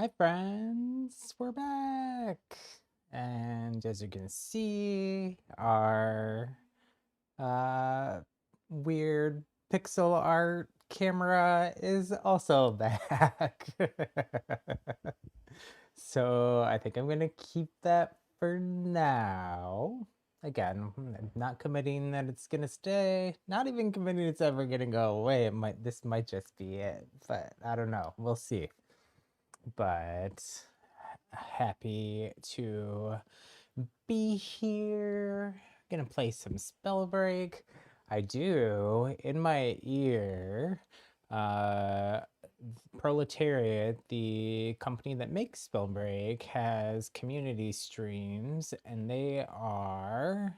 Hi friends, we're back. And as you can see, our uh, weird pixel art camera is also back. So I think I'm gonna keep that for now. Again, not committing that it's gonna stay, not even committing it's ever gonna go away. This might just be it, but I don't know. We'll see. But happy to be here. Gonna play some Spellbreak. I do in my ear. Uh, Proletariat, the company that makes Spellbreak, has community streams, and their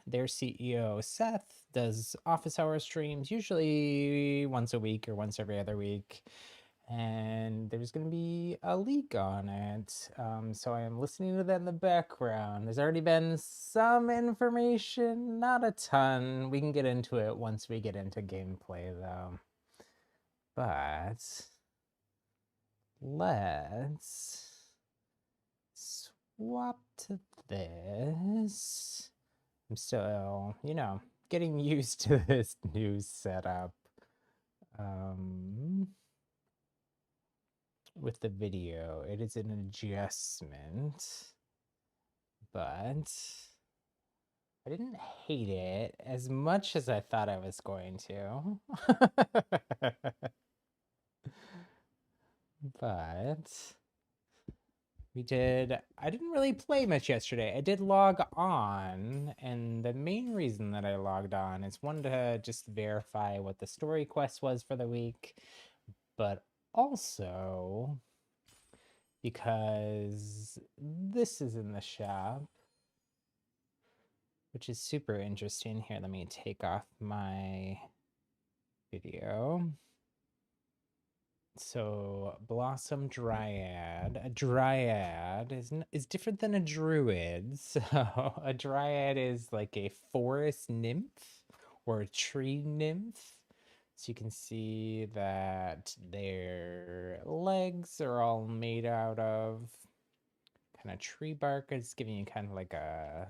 CEO Seth does office hour streams, usually once a week or once every other week, and there's going to be a leak on it. So I am listening to that in the background. There's already been some information, not a ton. We can get into it once we get into gameplay, though. But let's swap to this. I'm still, getting used to this new setup. With the video. It is an adjustment, but I didn't hate it as much as I thought I was going to. But I didn't really play much yesterday. I did log on, and the main reason that I logged on is one, to just verify what the story quest was for the week, but also because this is in the shop, which is super interesting. Here, let me take off my video. So, Blossom Dryad. A Dryad is different than a Druid. So, a Dryad is like a forest nymph or a tree nymph. So you can see that their legs are all made out of kind of tree bark. It's giving you kind of like a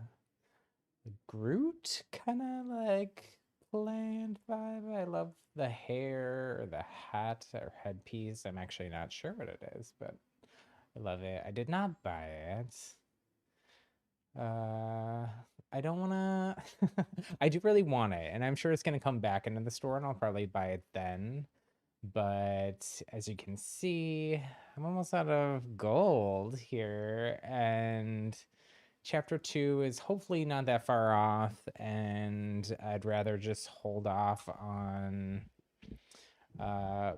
Groot kind of like bland vibe. I love the hair or the hat or headpiece. I'm actually not sure what it is, but I love it. I did not buy it. I don't want to. I do really want it, and I'm sure it's going to come back into the store, and I'll probably buy it then. But as you can see, I'm almost out of gold here, and chapter 2 is hopefully not that far off, and I'd rather just hold off on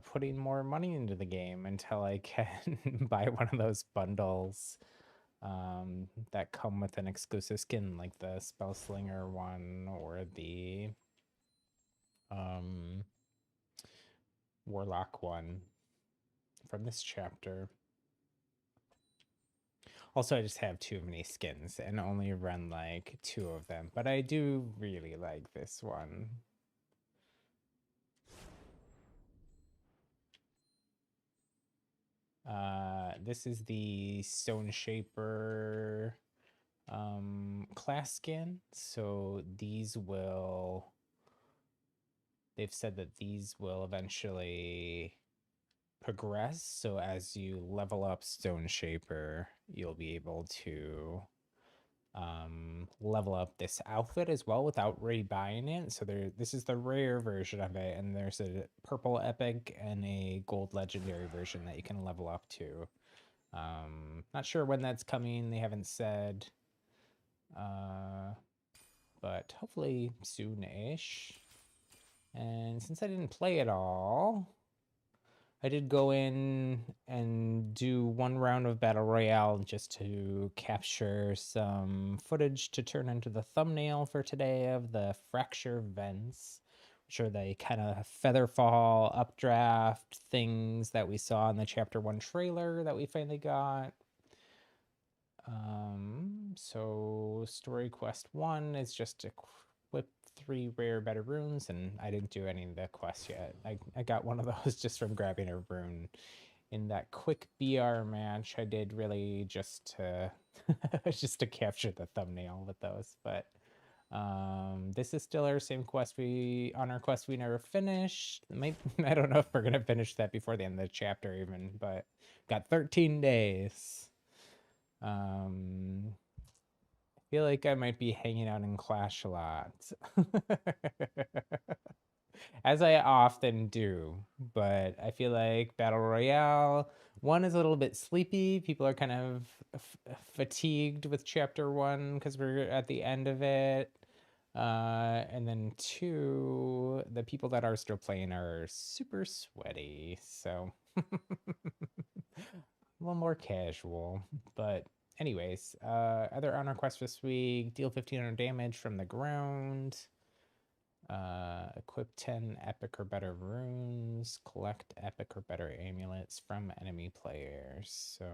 putting more money into the game until I can buy one of those bundles that come with an exclusive skin, like the Spellslinger one or the um, Warlock one from this chapter. Also, I just have too many skins and only run like 2 of them, but I do really like this one. This is the Stone Shaper class skin. So they've said that these will eventually progress. So as you level up Stone Shaper, you'll be able to level up this outfit as well without rebuying it. So this is the rare version of it, and there's a purple epic and a gold legendary version that you can level up to. Not sure when that's coming. They haven't said, but hopefully soon-ish. And since I didn't play it all, I did go in and do 1 round of Battle Royale just to capture some footage to turn into the thumbnail for today of the Fracture Vents, which are the kind of featherfall updraft things that we saw in the Chapter 1 trailer that we finally got. So Story Quest 1 is just to equip 3 rare better runes, and I didn't do any of the quests yet. I got one of those just from grabbing a rune in that quick BR match, I did really just to just to capture the thumbnail with those. But this is still our same quest on our quest we never finished. I don't know if we're gonna finish that before the end of the chapter even, but got 13 days. I feel like I might be hanging out in Clash a lot. As I often do, but I feel like Battle Royale, one is a little bit sleepy. People are kind of fatigued with chapter 1 because we're at the end of it. And then 2, the people that are still playing are super sweaty, so a little more casual. But anyways, other honor quests this week: deal 1500 damage from the ground. Equip 10 epic or better runes, collect epic or better amulets from enemy players. So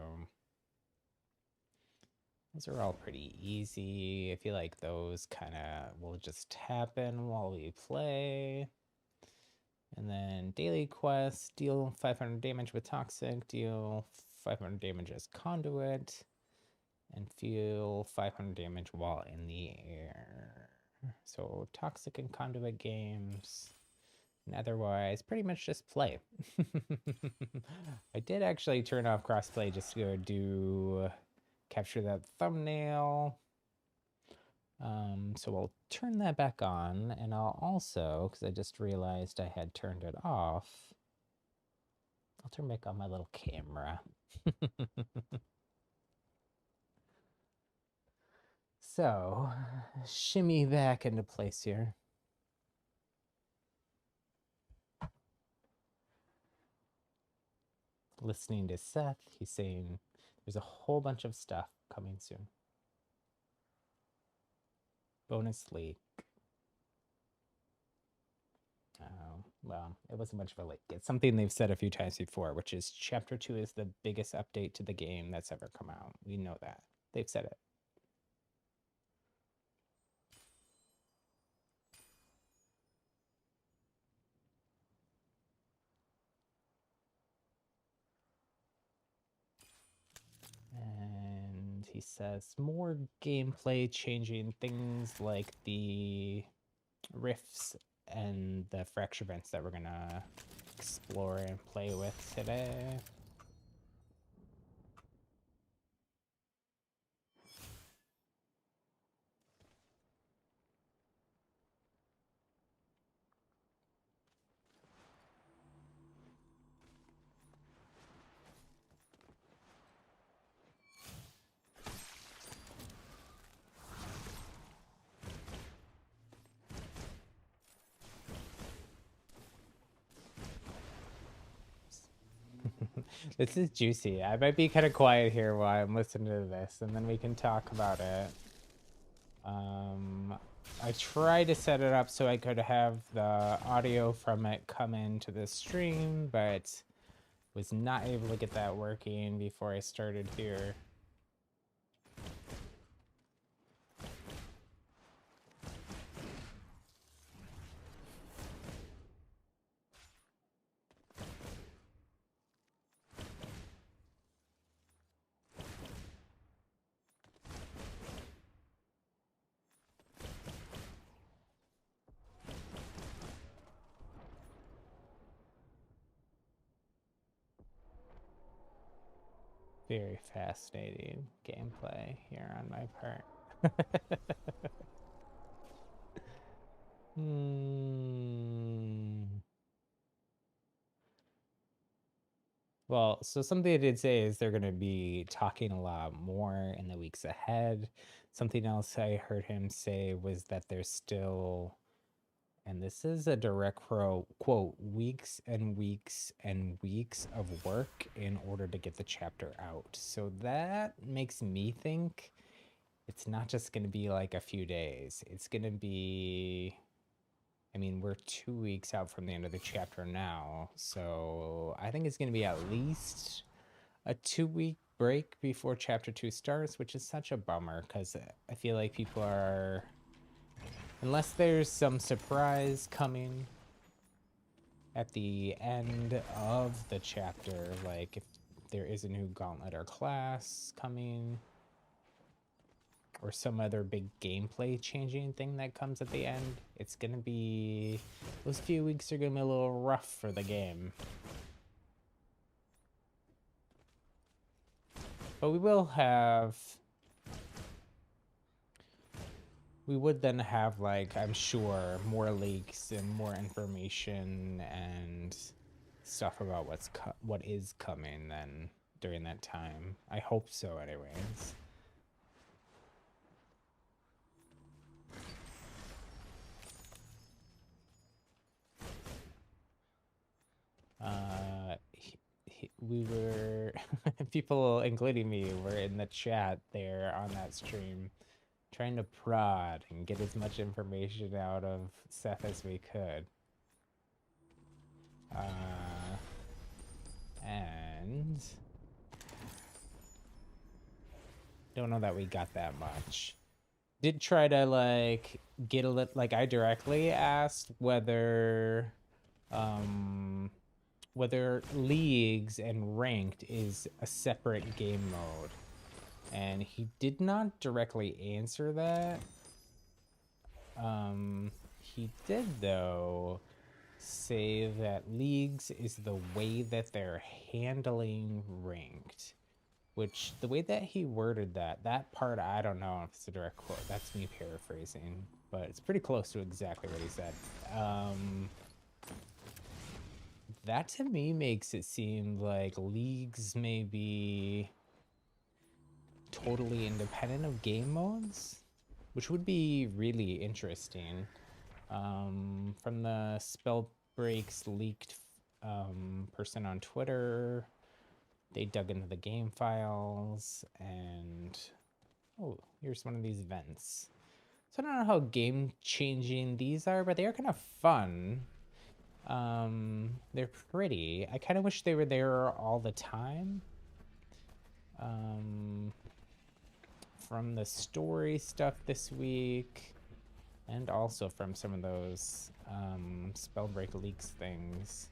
those are all pretty easy. I feel like those kind of will just happen while we play. And then daily quests: deal 500 damage with toxic, deal 500 damage as conduit, and feel 500 damage while in the air. So toxic and conduit games, and otherwise pretty much just play. I did actually turn off crossplay just to go capture that thumbnail. So we'll turn that back on, and I'll also, because I just realized I had turned it off, I'll turn back on my little camera. So, shimmy back into place here. Listening to Seth, he's saying there's a whole bunch of stuff coming soon. Bonus leak. Well, it wasn't much of a leak. It's something they've said a few times before, which is Chapter 2 is the biggest update to the game that's ever come out. We know that. They've said it. And he says more gameplay changing things like the rifts and the fracture vents that we're gonna explore and play with today. This is juicy. I might be kind of quiet here while I'm listening to this, and then we can talk about it. I tried to set it up so I could have the audio from it come into the stream, but was not able to get that working before I started here. Very fascinating gameplay here on my part. Well, so something I did say is they're going to be talking a lot more in the weeks ahead. Something else I heard him say was that there's still, and this is a direct quote, weeks and weeks and weeks of work in order to get the chapter out. So that makes me think it's not just going to be like a few days. It's going to be, I mean, we're 2 weeks out from the end of the chapter now. So I think it's going to be at least a 2-week break before chapter 2 starts, which is such a bummer because I feel like people are, unless there's some surprise coming, at the end of the chapter, like if there is a new gauntlet or class coming, or some other big gameplay changing thing that comes at the end, it's gonna be, those few weeks are gonna be a little rough for the game. But we will have, we would then have, like, I'm sure, more leaks and more information and stuff about what is coming then during that time. I hope so anyways. We were, people, including me, were in the chat there on that stream trying to prod and get as much information out of Seth as we could. And don't know that we got that much. Did try to, like, get a little, like, I directly asked whether whether leagues and ranked is a separate game mode, and he did not directly answer that. He did, though, say that leagues is the way that they're handling ranked, which, the way that he worded that part, I don't know if it's a direct quote. That's me paraphrasing, but it's pretty close to exactly what he said. That to me makes it seem like leagues may be totally independent of game modes, which would be really interesting. From the Spellbreak's leaked person on Twitter, they dug into the game files, and oh, here's one of these events. So I don't know how game-changing these are, but they are kind of fun. They're pretty. I kind of wish they were there all the time. From the story stuff this week, and also from some of those Spellbreak leaks things.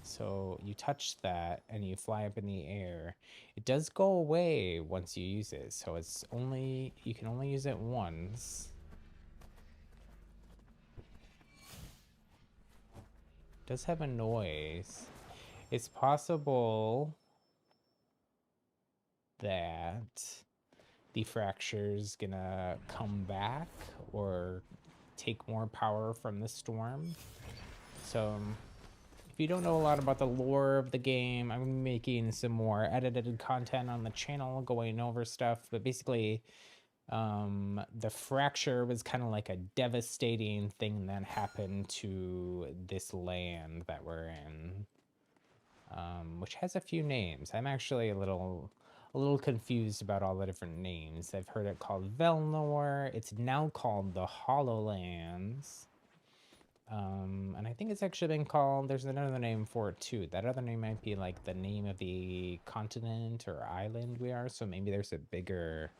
So you touch that and you fly up in the air. It does go away once you use it, so it's only, you can only use it once. It does have a noise. It's possible that the fracture's gonna come back or take more power from the storm. So if you don't know a lot about the lore of the game, I'm making some more edited content on the channel going over stuff, but basically the fracture was kind of like a devastating thing that happened to this land that we're in, which has a few names. I'm actually a little confused about all the different names. I've heard it called Velnor. It's now called the Hollowlands. And I think it's actually been called, there's another name for it too. That other name might be like the name of the continent or island we are. So maybe there's a bigger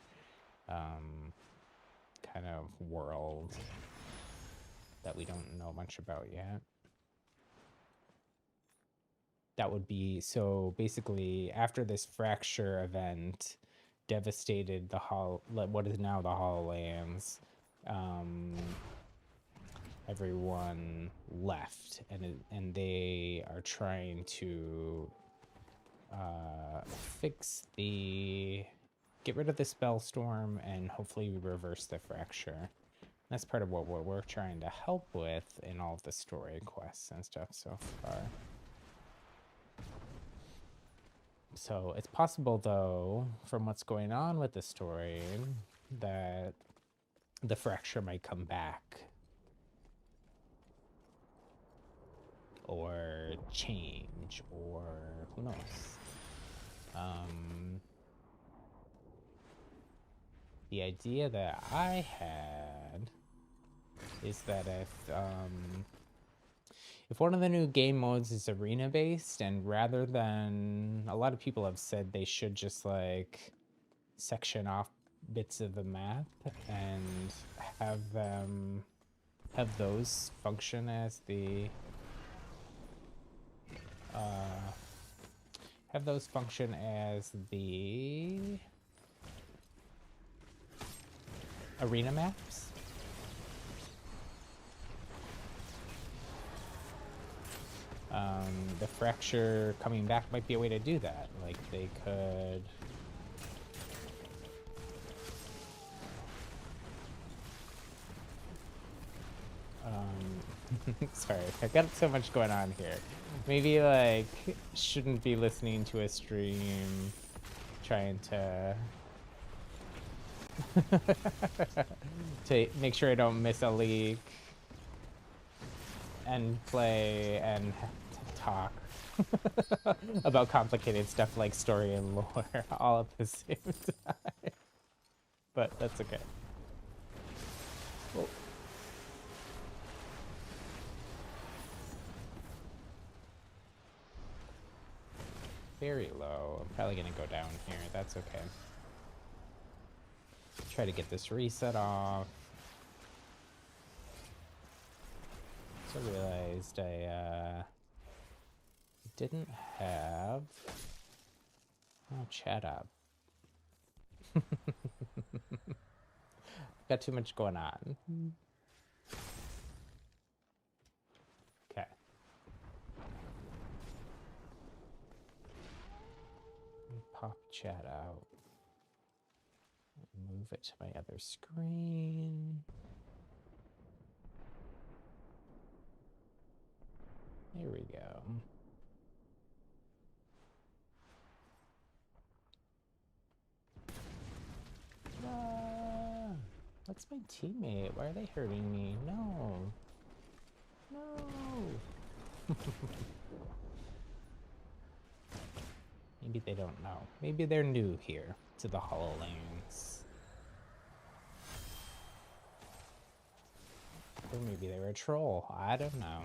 kind of world that we don't know much about yet. That would be, so basically after this fracture event devastated the what is now the Hollowlands, everyone left, and they are trying to get rid of the spell storm and hopefully reverse the fracture. That's part of what we're trying to help with in all of the story quests and stuff so far. So it's possible, though, from what's going on with the story, that the fracture might come back or change, or who knows. The idea that I had is that if one of the new game modes is arena based, and rather than, a lot of people have said they should just like section off bits of the map and have those function as the have those function as the arena maps. The fracture coming back might be a way to do that. Like they could sorry, I've got so much going on here. Maybe like shouldn't be listening to a stream trying to to make sure I don't miss a leak and play and talk about complicated stuff like story and lore all at the same time. But that's okay. Oh. Very low. I'm probably gonna go down here. That's okay. Try to get this reset off. So I realized I didn't have chat up. Got too much going on. Okay. Pop chat out. Move it to my other screen. There we go. What's my teammate? Why are they hurting me? No. No. Maybe they don't know. Maybe they're new here to the HoloLens. Or maybe they were a troll. I don't know.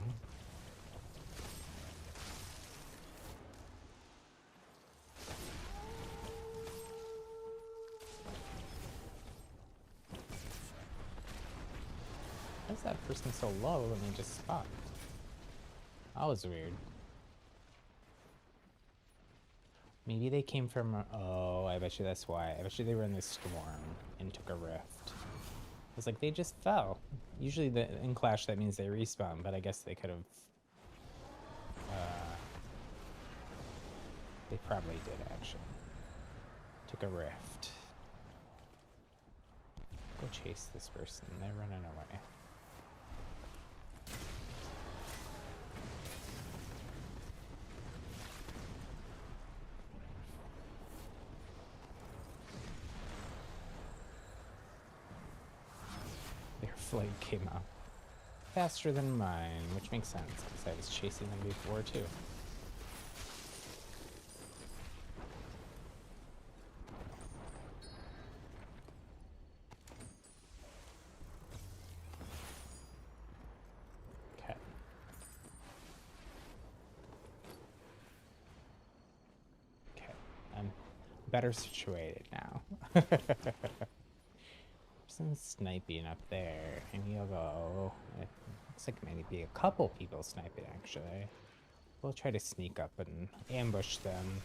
Why is that person so low and they just stopped? That was weird. Maybe they came from... Oh, I bet you that's why. I bet you they were in this storm and took a rift. I was like, they just fell. Usually in Clash that means they respawn, but I guess they could have... they probably did, actually. Took a rift. Go chase this person. They're running away. Their flight came up faster than mine, which makes sense because I was chasing them before too. Okay. Okay, I'm better situated now. Some sniping up there, and you'll go. It looks like maybe a couple people sniping actually. We'll try to sneak up and ambush them.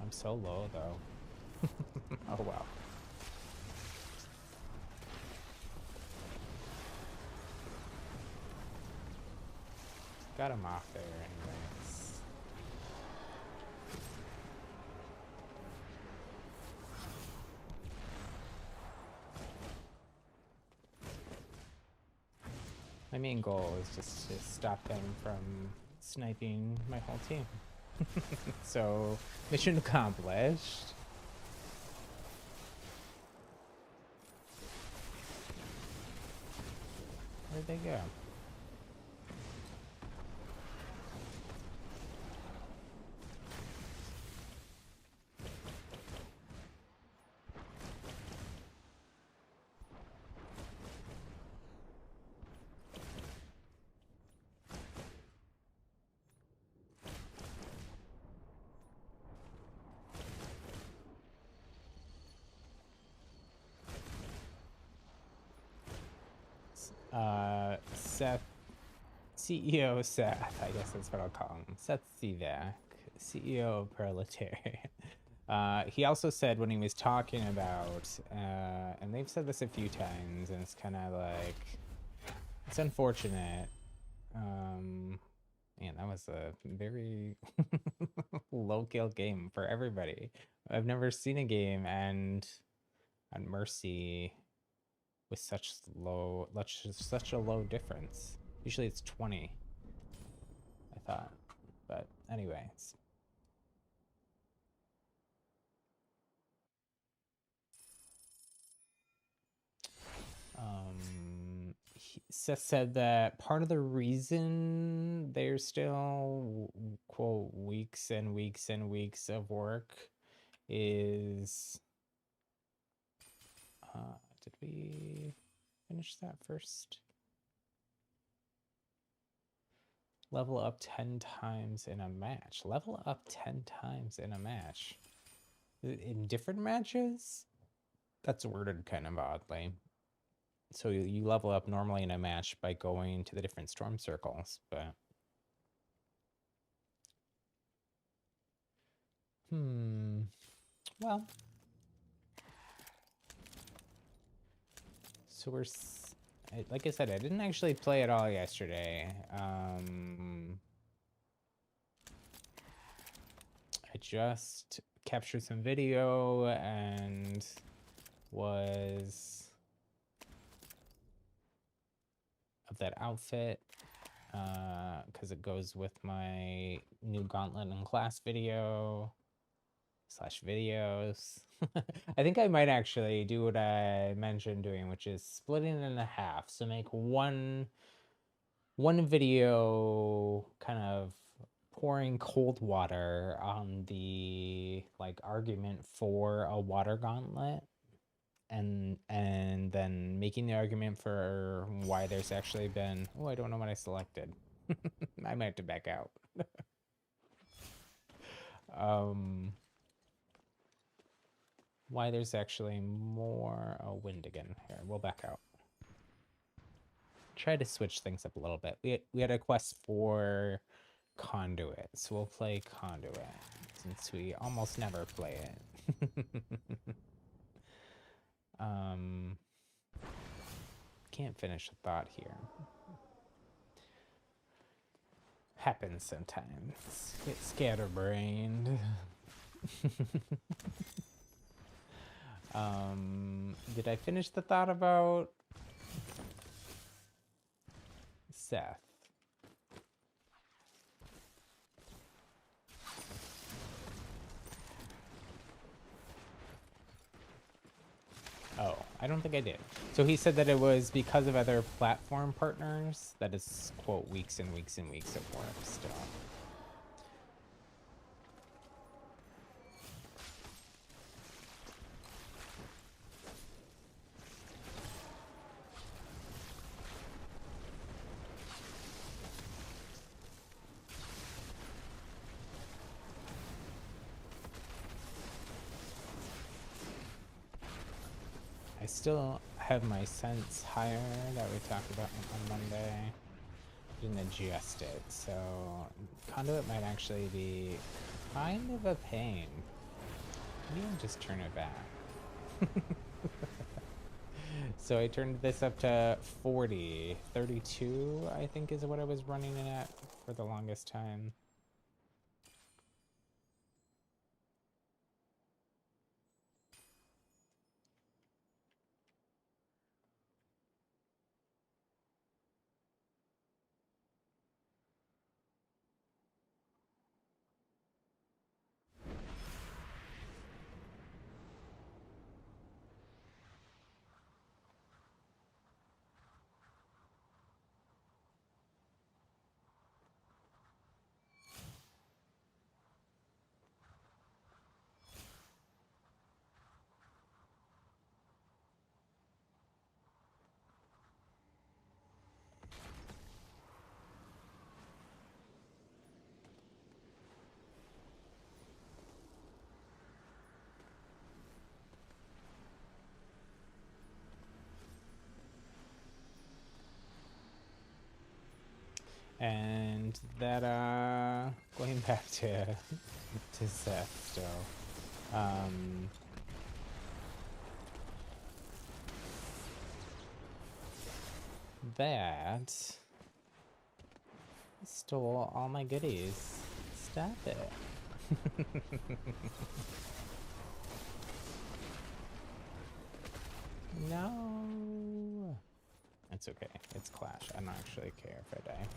I'm so low though. Oh well. Got him off there anyways. My main goal is just to stop them from sniping my whole team. So, mission accomplished. Where'd they go? Seth, CEO Seth, I guess that's what I'll call him. Seth Sivak, CEO of Proletariat. He also said when he was talking about, and they've said this a few times, and it's kind of like, it's unfortunate. Man, that was a very low kill game for everybody. I've never seen a game end on Mercy with such a low difference. Usually it's 20, I thought. But anyways. Seth said that part of the reason there's still, quote, weeks and weeks and weeks of work is, did we finish that first? Level up 10 times in a match. Level up 10 times in a match. In different matches? That's worded kind of oddly. So you level up normally in a match by going to the different storm circles, but... Well... So we're... Like I said, I didn't actually play it all yesterday. I just captured some video and was... of that outfit, because it goes with my new gauntlet in class video / videos. I think I might actually do what I mentioned doing, which is splitting it in half. So make one video kind of pouring cold water on the like argument for a water gauntlet, and then making the argument for why there's actually been... Oh, I don't know what I selected. I might have to back out. Why there's actually more... Oh, wind again. Here, we'll back out. Try to switch things up a little bit. We had a quest for Conduit, so we'll play Conduit since we almost never play it. Can't finish a thought here. Happens sometimes. Get scatterbrained. Did I finish the thought about Seth? Oh, I don't think I did. So he said that it was because of other platform partners that is, quote, weeks and weeks and weeks of work still. I still have my sense higher that we talked about on Monday. Didn't adjust it, so Conduit might actually be kind of a pain. Maybe I'll just turn it back. So I turned this up to 40. 32, I think, is what I was running it at for the longest time. And that going back to Seth still. That stole all my goodies. Stop it. No. It's okay. It's Clash. I don't actually care if I die.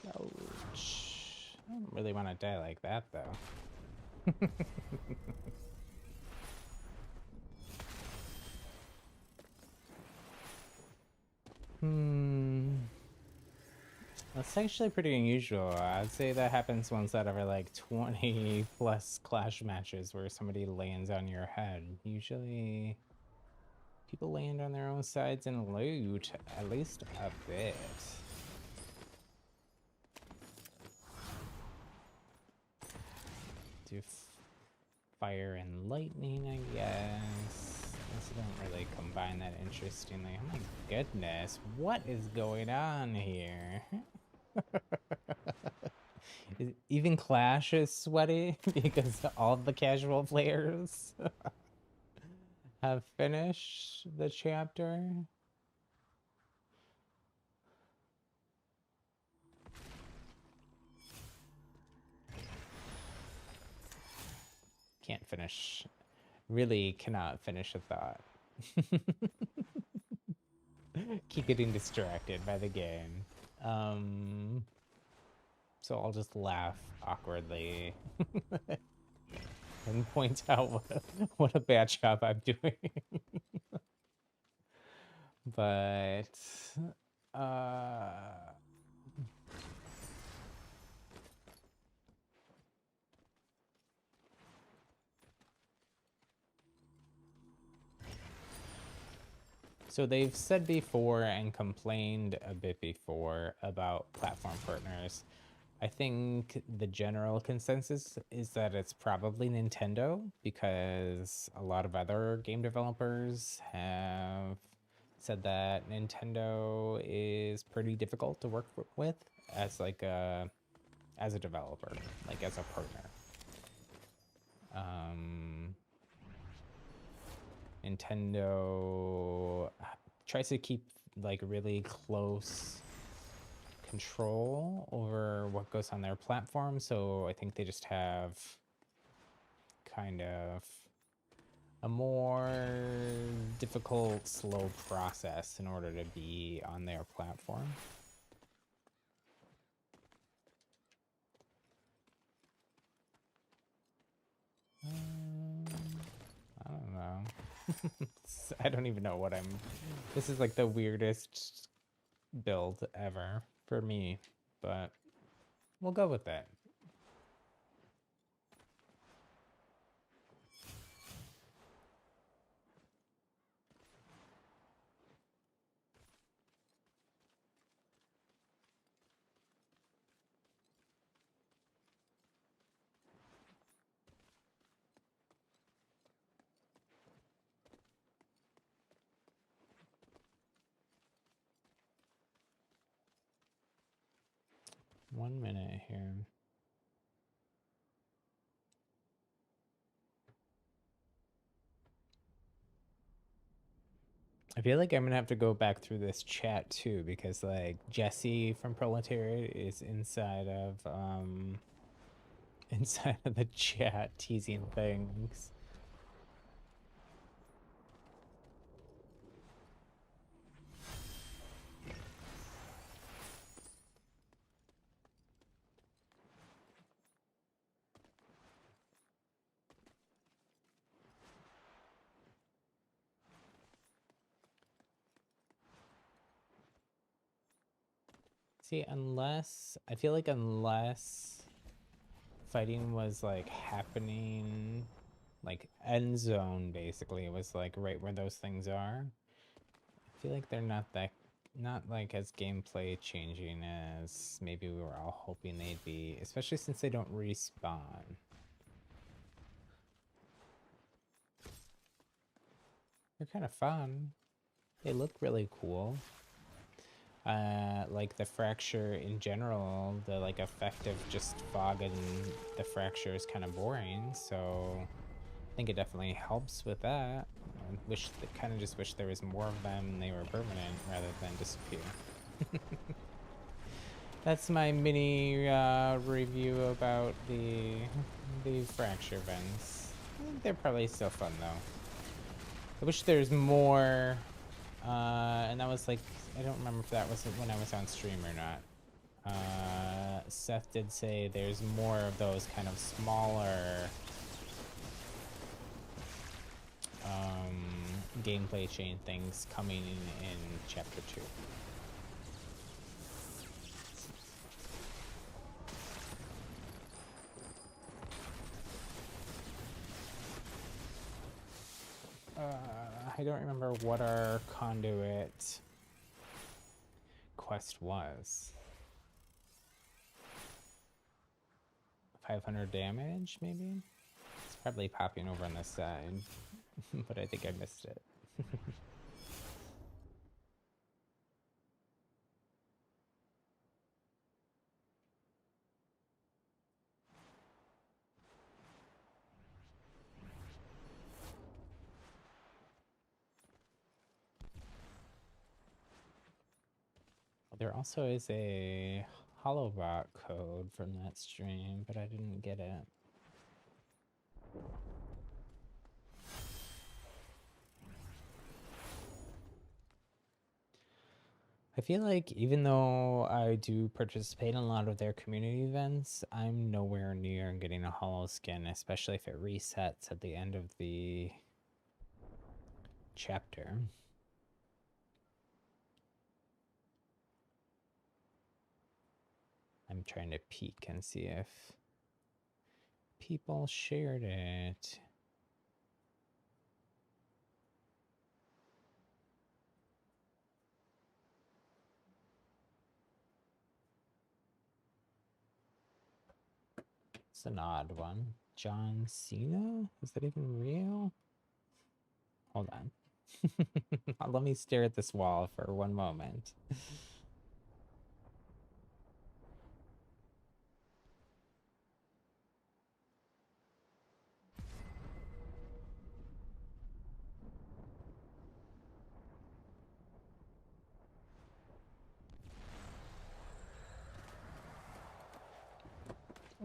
Ouch. I don't really want to die like that, though. That's actually pretty unusual. I'd say that happens once out of like 20 plus Clash matches where somebody lands on your head. Usually people land on their own sides and loot, at least a bit. Do fire and lightning, I guess. They don't really combine that interestingly. Oh my goodness, what is going on here? Even Clash is sweaty because all the casual players have finished the chapter. Can't finish. Really cannot finish a thought. Keep getting distracted by the game. So I'll just laugh awkwardly and point out what a bad job I'm doing. But so they've said before and complained a bit before about platform partners. I think the general consensus is that it's probably Nintendo because a lot of other game developers have said that Nintendo is pretty difficult to work with as like as a developer, like as a partner. Nintendo tries to keep like really close control over what goes on their platform, so I think they just have kind of a more difficult, slow process in order to be on their platform. I don't know. I don't even know what I'm... This is like the weirdest build ever for me, but we'll go with that. One minute here. I feel like I'm gonna have to go back through this chat too, because like Jesse from Proletariat is inside of the chat teasing things. See, I feel like unless fighting was like happening, like end zone basically was like right where those things are, I feel like they're not that not like as gameplay changing as maybe we were all hoping they'd be, especially since they don't respawn. They're kind of fun. They look really cool. Like the fracture in general, the like effect of just fog and the fracture is kind of boring, so I think it definitely helps with that. I kind of just wish there was more of them and they were permanent rather than disappear. That's my mini review about the fracture events. I think they're probably still fun though. I wish there's more, and that was like, I don't remember if that was when I was on stream or not. Seth did say there's more of those kind of smaller gameplay chain things coming in chapter 2. I don't remember what our conduit quest was. 500 damage, maybe? It's probably popping over on this side, but I think I missed it. There also is a holobot code from that stream, but I didn't get it. I feel like even though I do participate in a lot of their community events, I'm nowhere near getting a holo skin, especially if it resets at the end of the chapter. I'm trying to peek and see if people shared it. It's an odd one. John Cena? Is that even real? Hold on. Let me stare at this wall for one moment.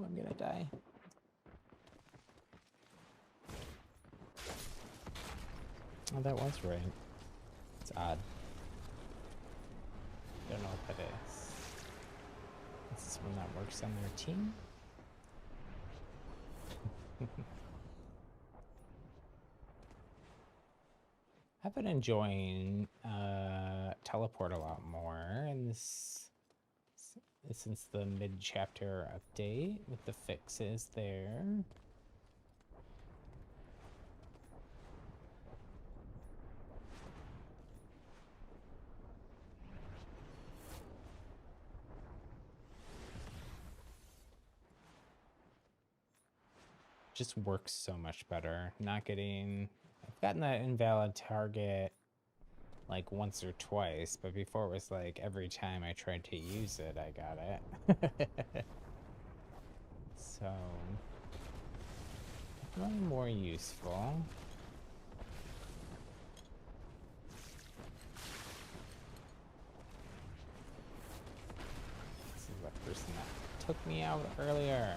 Oh, I'm gonna die. Oh, that was right. It's odd. I don't know what that is. Is this one that works on their team? I've been enjoying Teleport a lot more in this since the mid-chapter update with the fixes there. Just works so much better. Not getting... I've gotten that invalid target like once or twice, but before it was like every time I tried to use it, I got it. So... definitely more useful. This is the person that took me out earlier.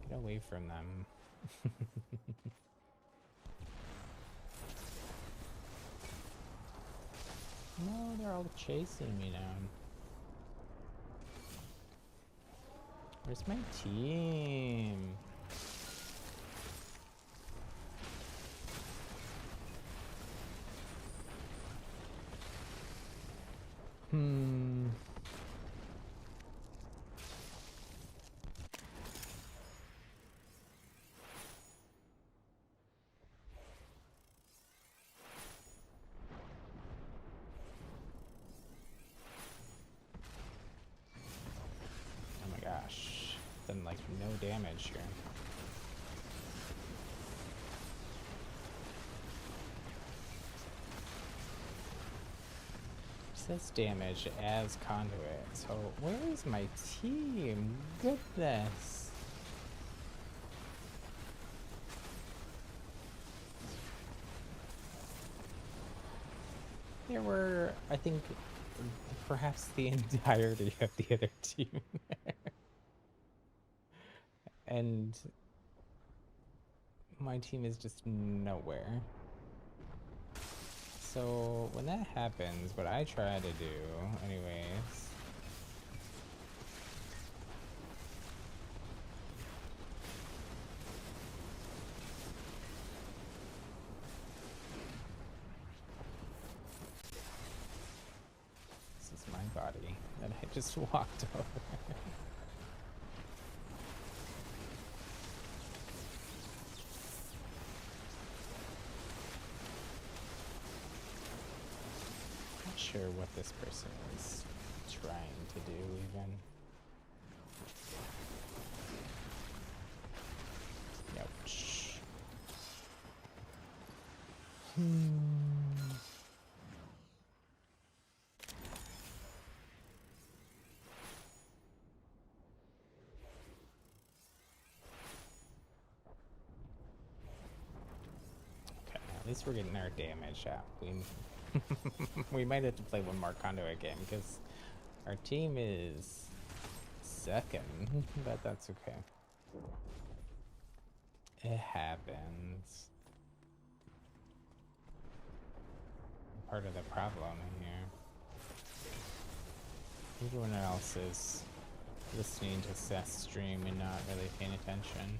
Get away from them. No, they're all chasing me down. Where's my team? no damage here. Says damage as conduit. So where is my team? Goodness. There were, I think, perhaps the entirety of the other team there. And my team is just nowhere. So when that happens, what I try to do, anyways, this is my body that I just walked over. Sure what this person is trying to do even. Ouch. Okay, at least we're getting our damage out. We might have to play one more conduit game because our team is second, but that's okay. It happens. Part of the problem here. Everyone else is listening to Seth's stream and not really paying attention.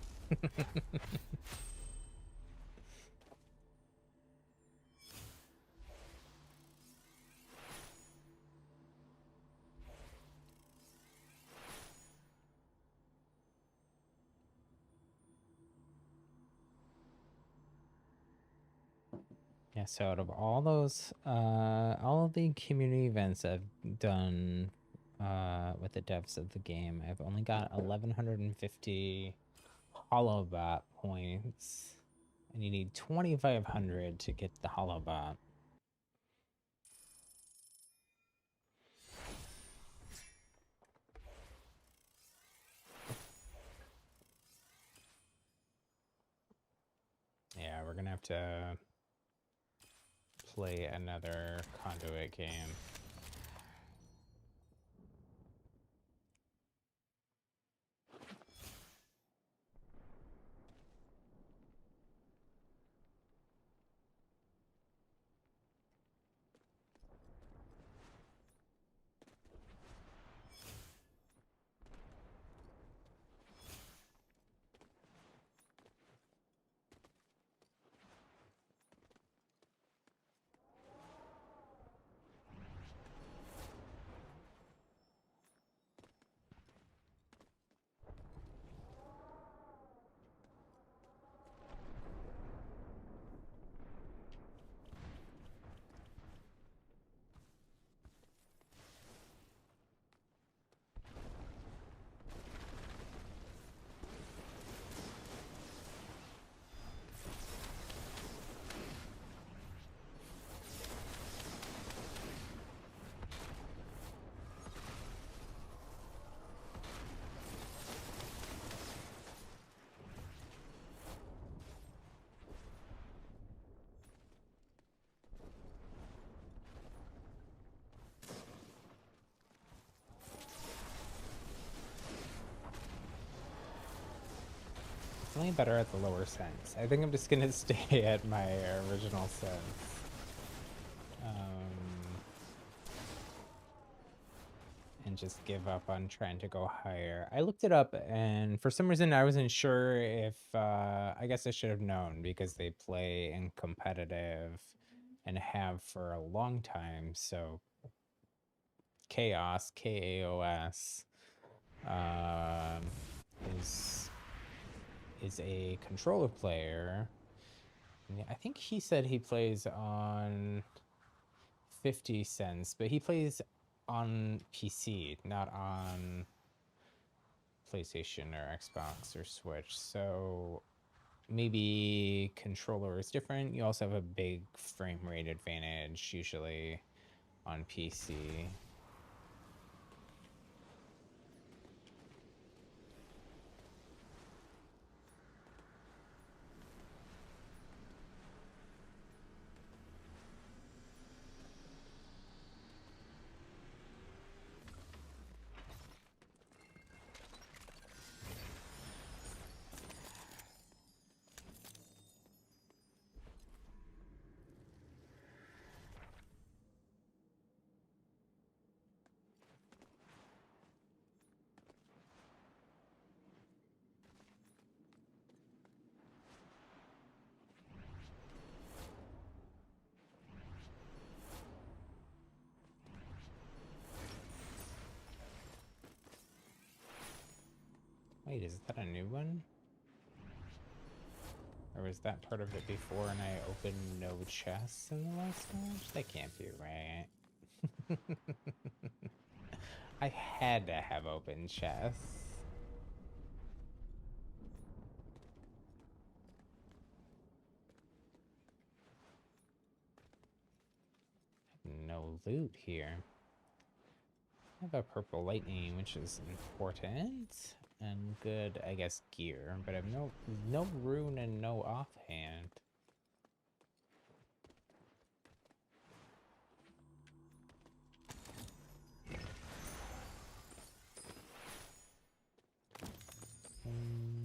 Yeah, so out of all those, all of the community events I've done with the devs of the game, I've only got 1,150 holobot points, and you need 2,500 to get the holobot. Yeah, we're gonna have to play another conduit game. Definitely better at the lower sense. I think I'm just gonna stay at my original sense. And just give up on trying to go higher. I looked it up, and for some reason I wasn't sure if, I guess I should have known because they play in competitive and have for a long time. So Chaos, K-A-O-S, is a controller player. I think he said he plays on 50 cents, but he plays on PC, not on PlayStation or Xbox or Switch, so maybe controller is different. You also have a big frame rate advantage usually on PC. Wait, is that a new one? Or was that part of it before and I opened no chests in the last match? That can't be right. I had to have open chests. No loot here. I have a purple lightning, which is important, and good, I guess, gear, but I have no rune and no offhand.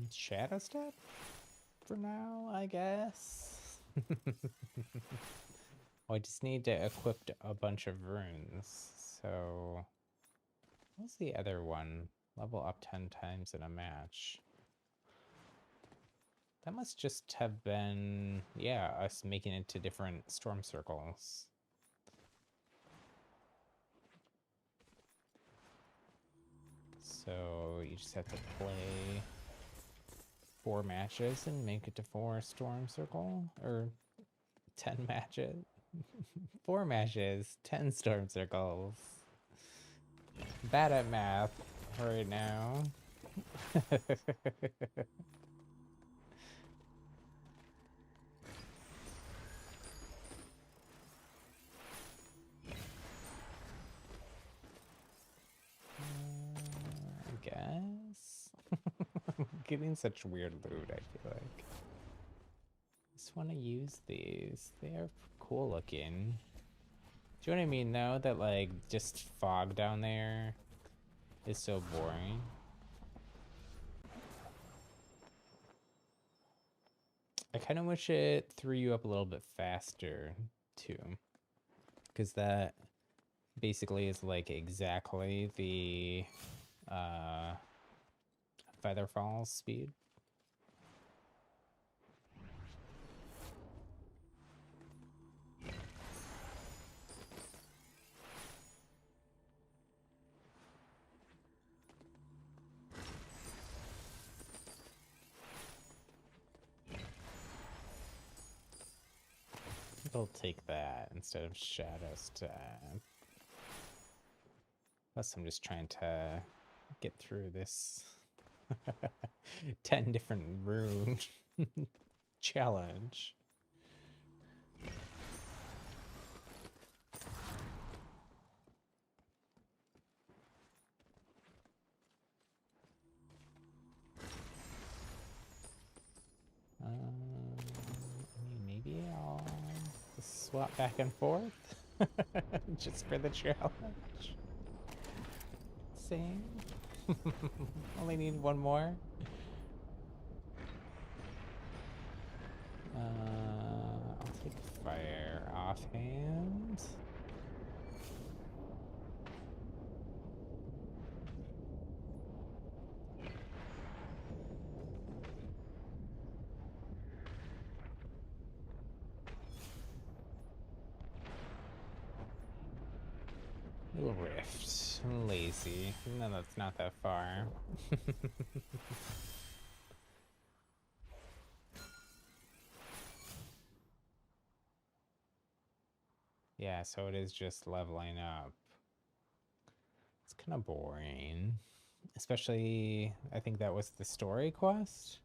Shadow step for now, I guess. Oh, I just need to equip a bunch of runes. So, what's the other one? Level up 10 times in a match. That must just have been, yeah, us making it to different storm circles. So you just have to play 4 matches and make it to 4 storm circle, or 10 matches. 4 matches, 10 storm circles. Bad at math right now. I guess. Getting such weird loot, I feel like. Just want to use these. They are cool looking. Do you know what I mean, though? That, like, just fog down there is so boring. I kind of wish it threw you up a little bit faster, too. Because that basically is, like, exactly the Featherfall speed. They'll take that instead of Shadow Step. Plus, I'm just trying to get through this 10 different rune challenge. Maybe I'll swap back and forth just for the challenge. Same. Only need one more. I'll take fire offhand. Rift. Lazy. No, that's not that far. Yeah, so it is just leveling up. It's kind of boring. Especially, I think that was the story quest.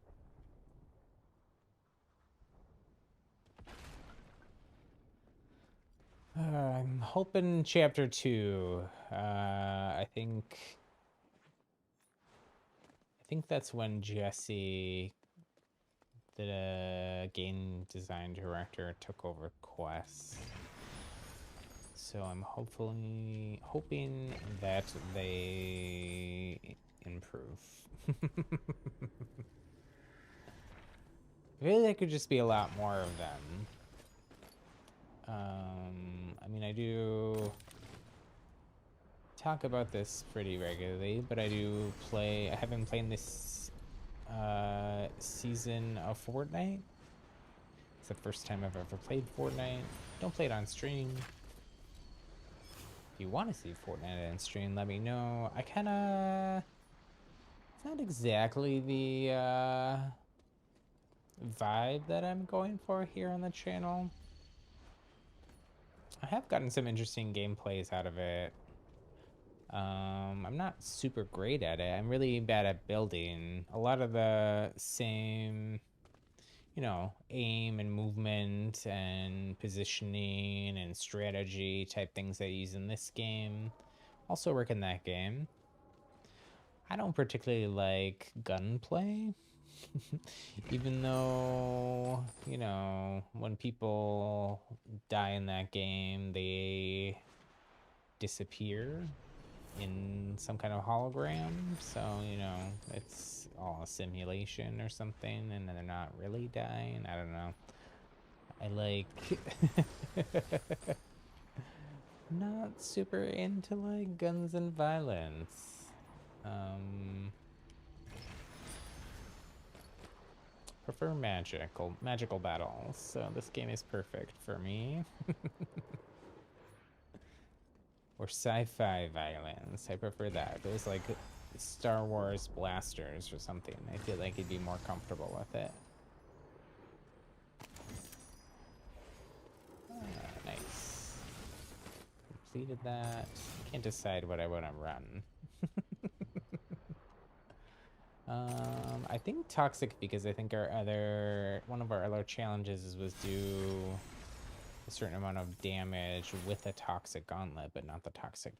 I'm hoping chapter 2. I think that's when Jesse, the game design director, took over quests. So I'm hoping that they improve. Really, there could just be a lot more of them. I mean, I do talk about this pretty regularly, but I have been playing this season of Fortnite. It's the first time I've ever played Fortnite. Don't play it on stream. If you want to see Fortnite on stream, let me know. It's not exactly the vibe that I'm going for here on the channel. I have gotten some interesting gameplays out of it. I'm not super great at it. I'm really bad at building. A lot of the same, aim and movement and positioning and strategy type things I use in this game also work in that game. I don't particularly like gunplay. Even though, when people die in that game, they disappear in some kind of hologram. So, it's all a simulation or something, and they're not really dying. I don't know. I like not super into like guns and violence. Prefer magical battles, so this game is perfect for me. Or sci-fi violence, I prefer that. If it was like Star Wars blasters or something, I feel like I'd be more comfortable with it. Nice. Completed that. Can't decide what I want to run. I think toxic, because I think one of our other challenges was do a certain amount of damage with a toxic gauntlet, but not the toxic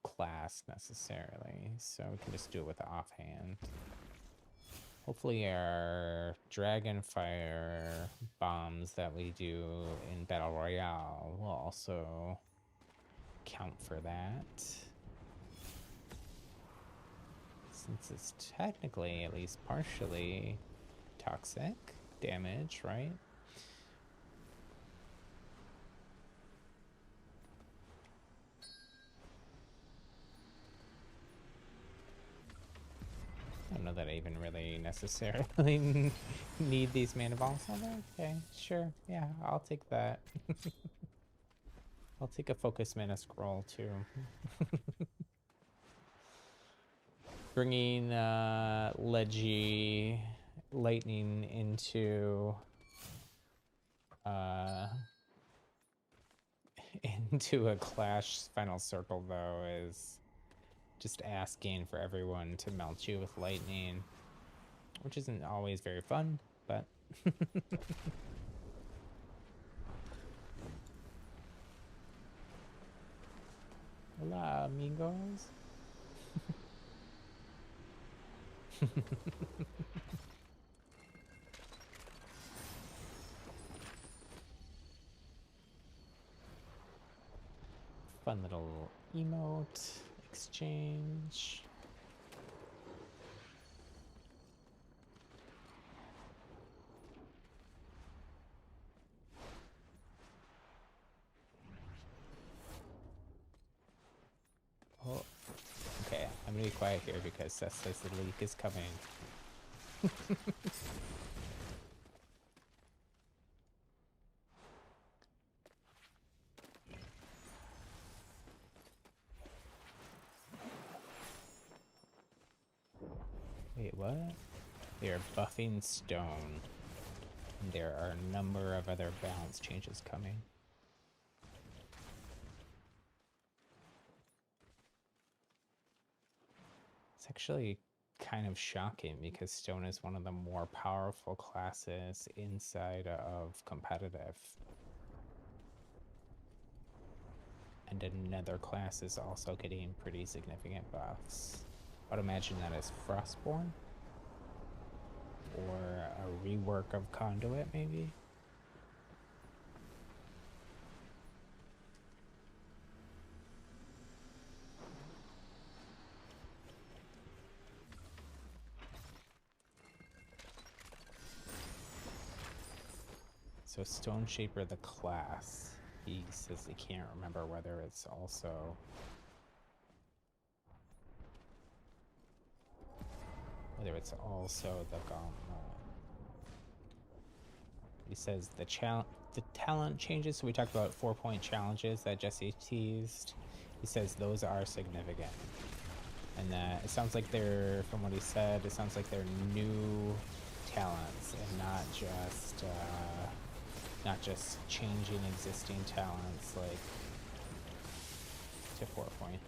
class necessarily. So we can just do it with the offhand. Hopefully our dragon fire bombs that we do in Battle Royale will also count for that. Since it's technically, at least partially, toxic damage, right? I don't know that I even really necessarily need these mana balls. Okay, sure. Yeah, I'll take that. I'll take a focus mana scroll too. Bringing Leggy Lightning into into a Clash final circle, though, is just asking for everyone to melt you with lightning, which isn't always very fun, but hola, amigos. Fun little emote exchange. Oh, okay. I'm gonna be quiet here because Seth says the leak is coming. Wait, what? They are buffing stone. And there are a number of other balance changes coming. It's actually kind of shocking because stone is one of the more powerful classes inside of competitive. And another class is also getting pretty significant buffs. I'd imagine that is Frostborn? Or a rework of Conduit, maybe? So Stone Shaper, the class, he says he can't remember whether it's also the gauntlet. He says the talent changes. So we talked about 4-point challenges that Jesse teased. He says those are significant, and that it sounds like they're, from what he said, it sounds like they're new talents and not just changing existing talents like to 4 points.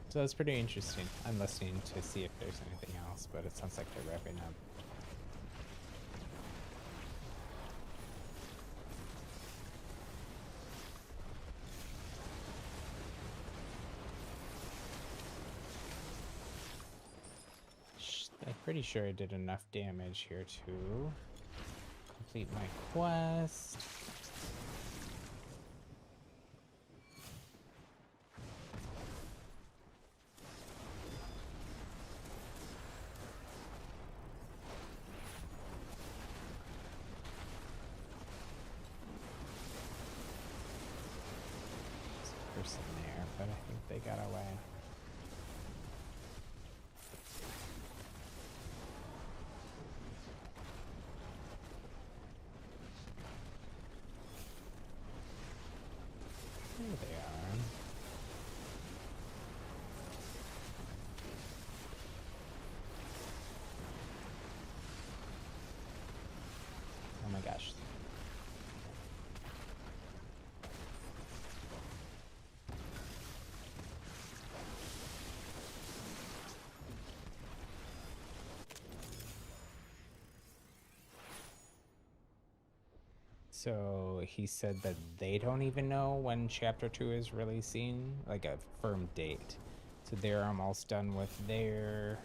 So that's pretty interesting. I'm listening to see if there's anything else, but it sounds like they're wrapping up. I'm pretty sure I did enough damage here to complete my quest. Person there, but I think they got away. There they are. Oh my gosh. So he said that they don't even know when Chapter 2 is releasing, like a firm date. So they're almost done with their...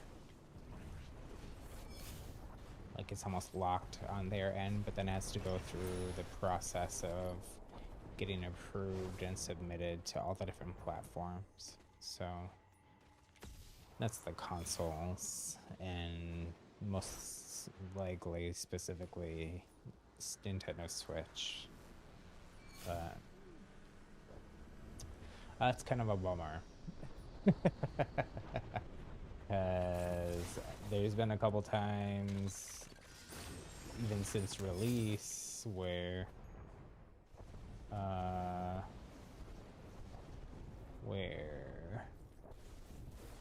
like it's almost locked on their end, but then has to go through the process of getting approved and submitted to all the different platforms. So that's the consoles, and most likely specifically Nintendo Switch. But that's kind of a bummer. Because there's been a couple times, even since release, where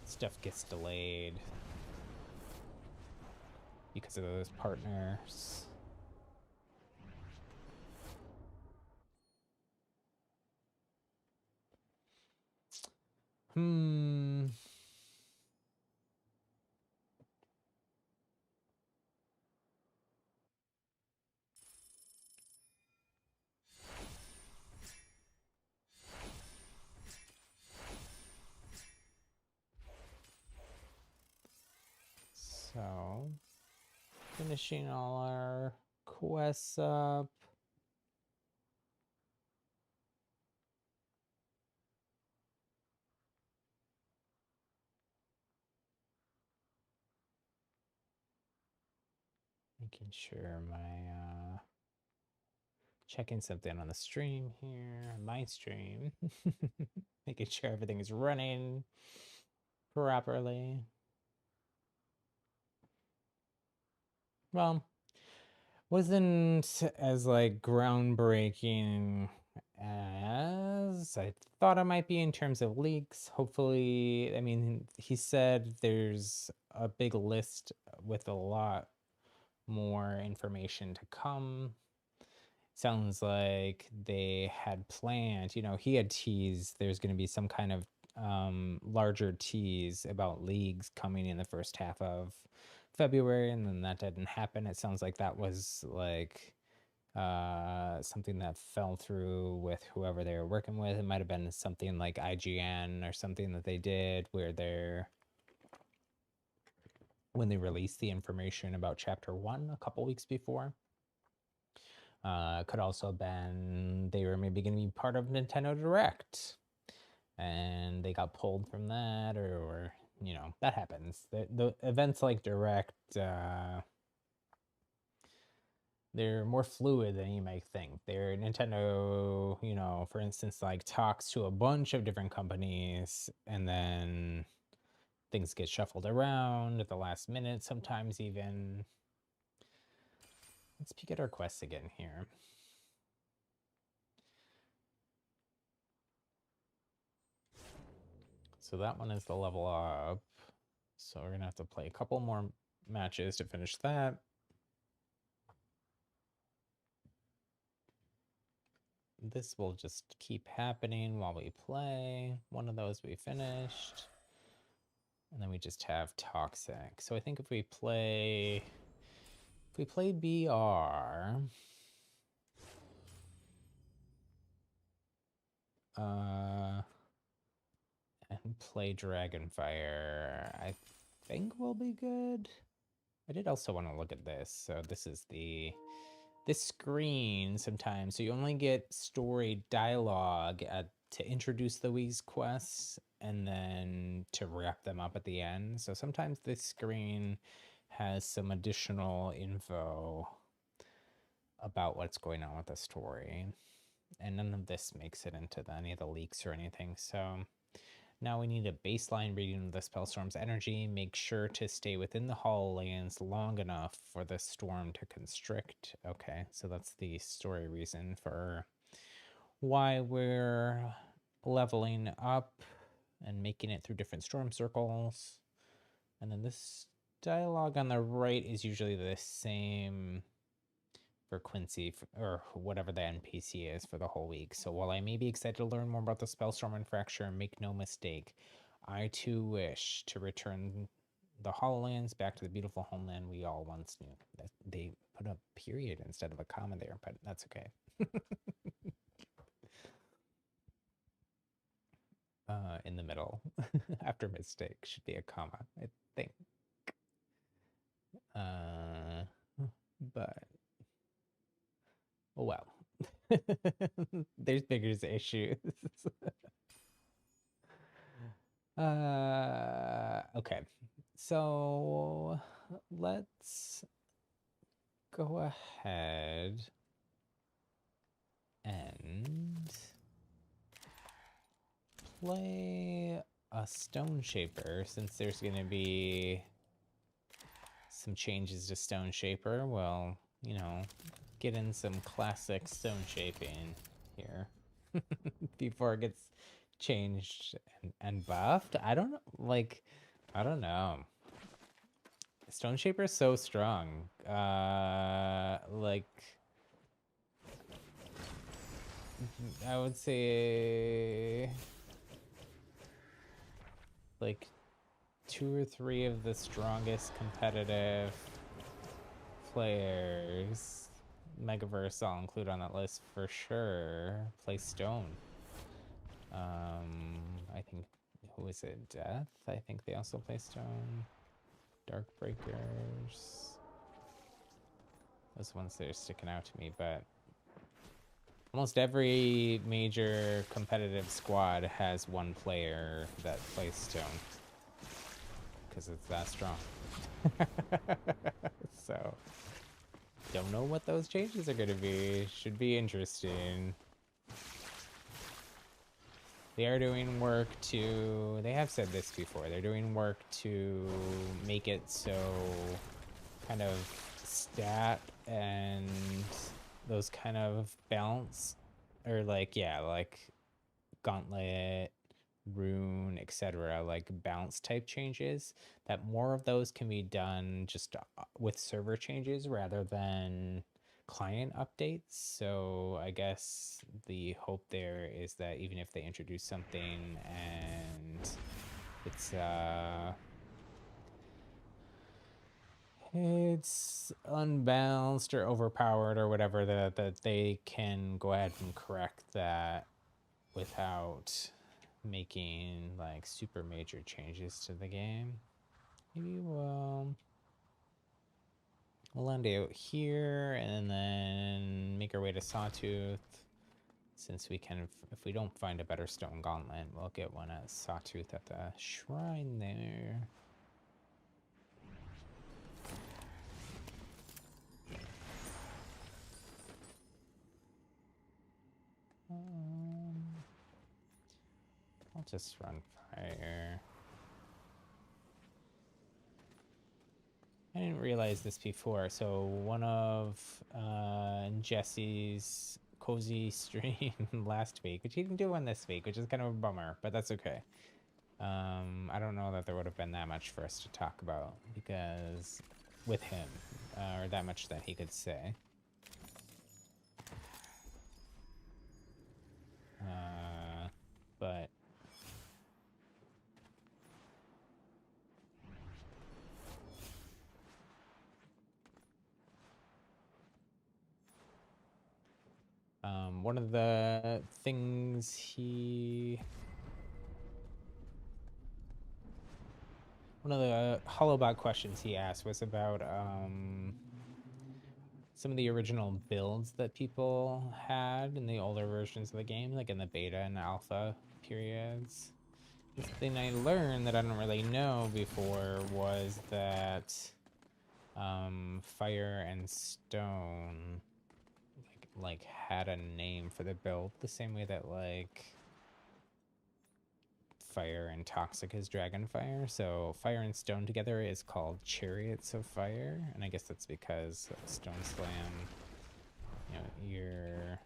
stuff gets delayed because of those partners. So, finishing all our quests up. Making sure checking something on the stream here, my stream. Making sure everything is running. properly. Well, wasn't as like groundbreaking as I thought it might be in terms of leaks. Hopefully, I mean, he said there's a big list with a lot more information to come. Sounds like they had planned, you know, he had teased there's going to be some kind of larger tease about leagues coming in the first half of February, and then that didn't happen. It sounds like that was like something that fell through with whoever they were working with. It might have been something like IGN or something that they did where when they released the information about chapter 1 a couple weeks before. Could also have been they were maybe going to be part of Nintendo Direct and they got pulled from that, or you know, that happens. The events like Direct, they're more fluid than you might think. They're Nintendo, you know, for instance, like talks to a bunch of different companies and then things get shuffled around at the last minute, sometimes even. Let's peek at our quests again here. So that one is the level up. So we're gonna have to play a couple more matches to finish that. This will just keep happening while we play. One of those we finished. And then we just have Toxic. So I think if we play BR, and play Dragonfire, I think we'll be good. I did also want to look at this. So this is this screen sometimes. So you only get story dialogue to introduce the Wii's quests and then to wrap them up at the end. So sometimes this screen has some additional info about what's going on with the story. And none of this makes it into any of the leaks or anything. So now we need a baseline reading of the Spellstorm's energy. Make sure to stay within the HoloLens long enough for the storm to constrict. Okay, so that's the story reason for why we're leveling up and making it through different storm circles. And then this dialogue on the right is usually the same for Quincy, or whatever the NPC is, for the whole week. So while I may be excited to learn more about the Spellstorm and Fracture, make no mistake, I too wish to return the HoloLens back to the beautiful homeland we all once knew. They put a period instead of a comma there, but that's okay. In the middle, after mistake, should be a comma, I think. But oh well. There's bigger issues. Okay, so let's go ahead and play a Stone Shaper, since there's going to be some changes to Stone Shaper. Well, you know, get in some classic Stone Shaping here before it gets changed and buffed. I don't know, like, I don't know. Stone Shaper is so strong. Like, I would say like 2 or 3 of the strongest competitive players, Megaverse I'll include on that list for sure, play Stone. I think, who is it? Death? I think they also play Stone. Darkbreakers. Those ones that are sticking out to me, but almost every major competitive squad has one player that plays Stone, because it's that strong. So, don't know what those changes are going to be. Should be interesting. They are doing work to, they have said this before, they're doing work to make it so kind of stat and those kind of balance, or like, yeah, like gauntlet, rune, etc., like bounce type changes, that more of those can be done just with server changes rather than client updates. So I guess the hope there is that even if they introduce something and it's unbalanced or overpowered or whatever, that they can go ahead and correct that without making like super major changes to the game. Maybe we'll land out here and then make our way to Sawtooth. Since we can, if we don't find a better stone gauntlet, we'll get one at Sawtooth at the shrine there. I'll just run fire. I didn't realize this before. So one of Jesse's cozy stream last week, which he didn't do one this week, which is kind of a bummer, but that's okay. I don't know that there would have been that much for us to talk about because with him, or that much that he could say. But one of the things one of the Hollowbot questions he asked was about some of the original builds that people had in the older versions of the game, like in the beta and alpha periods. The thing I learned that I didn't really know before was that fire and stone like had a name for the build, the same way that like fire and toxic is dragonfire. So fire and stone together is called chariots of fire, and I guess that's because stone slam, you know, you're,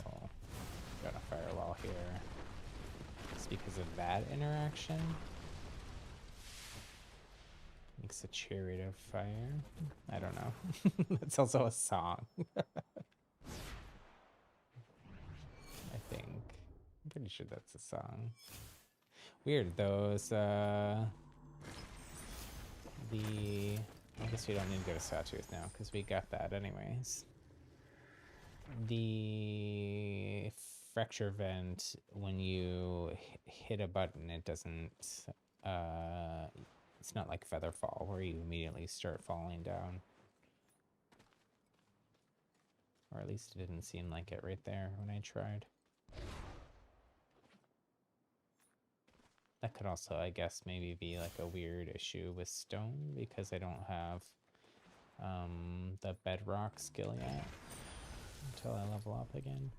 well, got a firewall here. It's because of that interaction. Makes a chariot of fire. I don't know. It's also a song. I think. I'm pretty sure that's a song. Weird, those, I guess we don't need to go to Sawtooth now, because we got that anyways. The fracture vent, when you hit a button, it doesn't, it's not like Featherfall, where you immediately start falling down. Or at least it didn't seem like it right there when I tried. That could also, I guess, maybe be like a weird issue with stone because I don't have the bedrock skill yet until I level up again.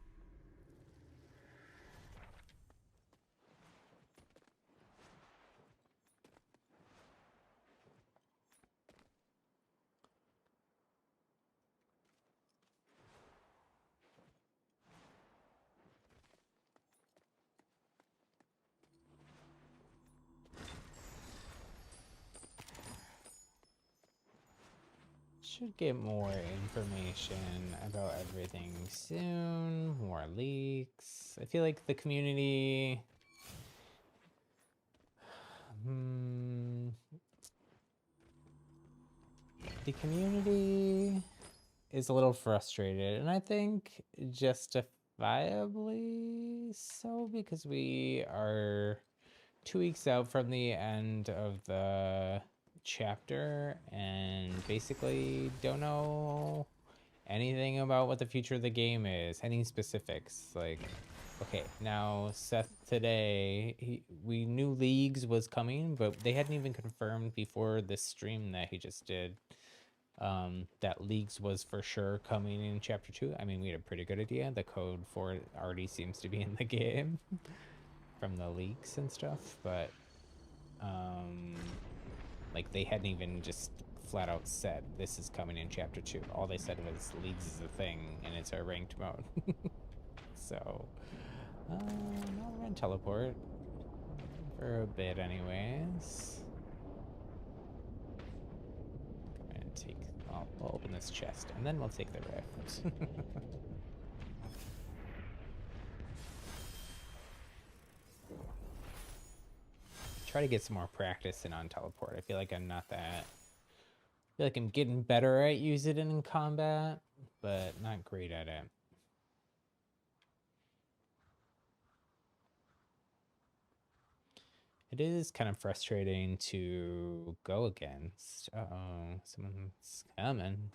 Should get more information about everything soon. More leaks. I feel like the community... the community is a little frustrated, and I think justifiably so, because we are 2 weeks out from the end of the chapter and basically don't know anything about what the future of the game is, any specifics. Like, okay, now Seth today, we knew Leagues was coming, but they hadn't even confirmed before this stream that he just did that Leagues was for sure coming in chapter 2. I mean, we had a pretty good idea. The code for it already seems to be in the game. from the leaks and stuff, but like they hadn't even just flat out said this is coming in chapter 2. All they said was leagues is a thing and it's our ranked mode. So now we're gonna teleport for a bit anyways. We're gonna take, we'll open this chest and then we'll take the rift. Try to get some more practice in on teleport. I feel like I'm not that. I feel like I'm getting better at using it in combat, but not great at it. It is kind of frustrating to go against. Uh-oh, someone's coming.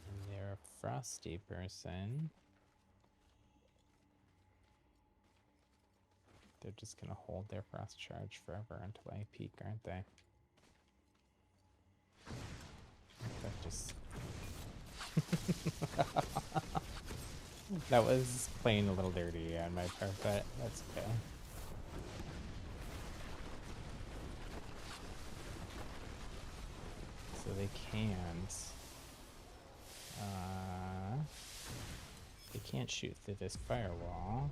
And they're a frosty person. They're just gonna hold their frost charge forever until I peek, aren't they? That just... That was playing a little dirty on my part, but that's okay. So they can't shoot through this firewall.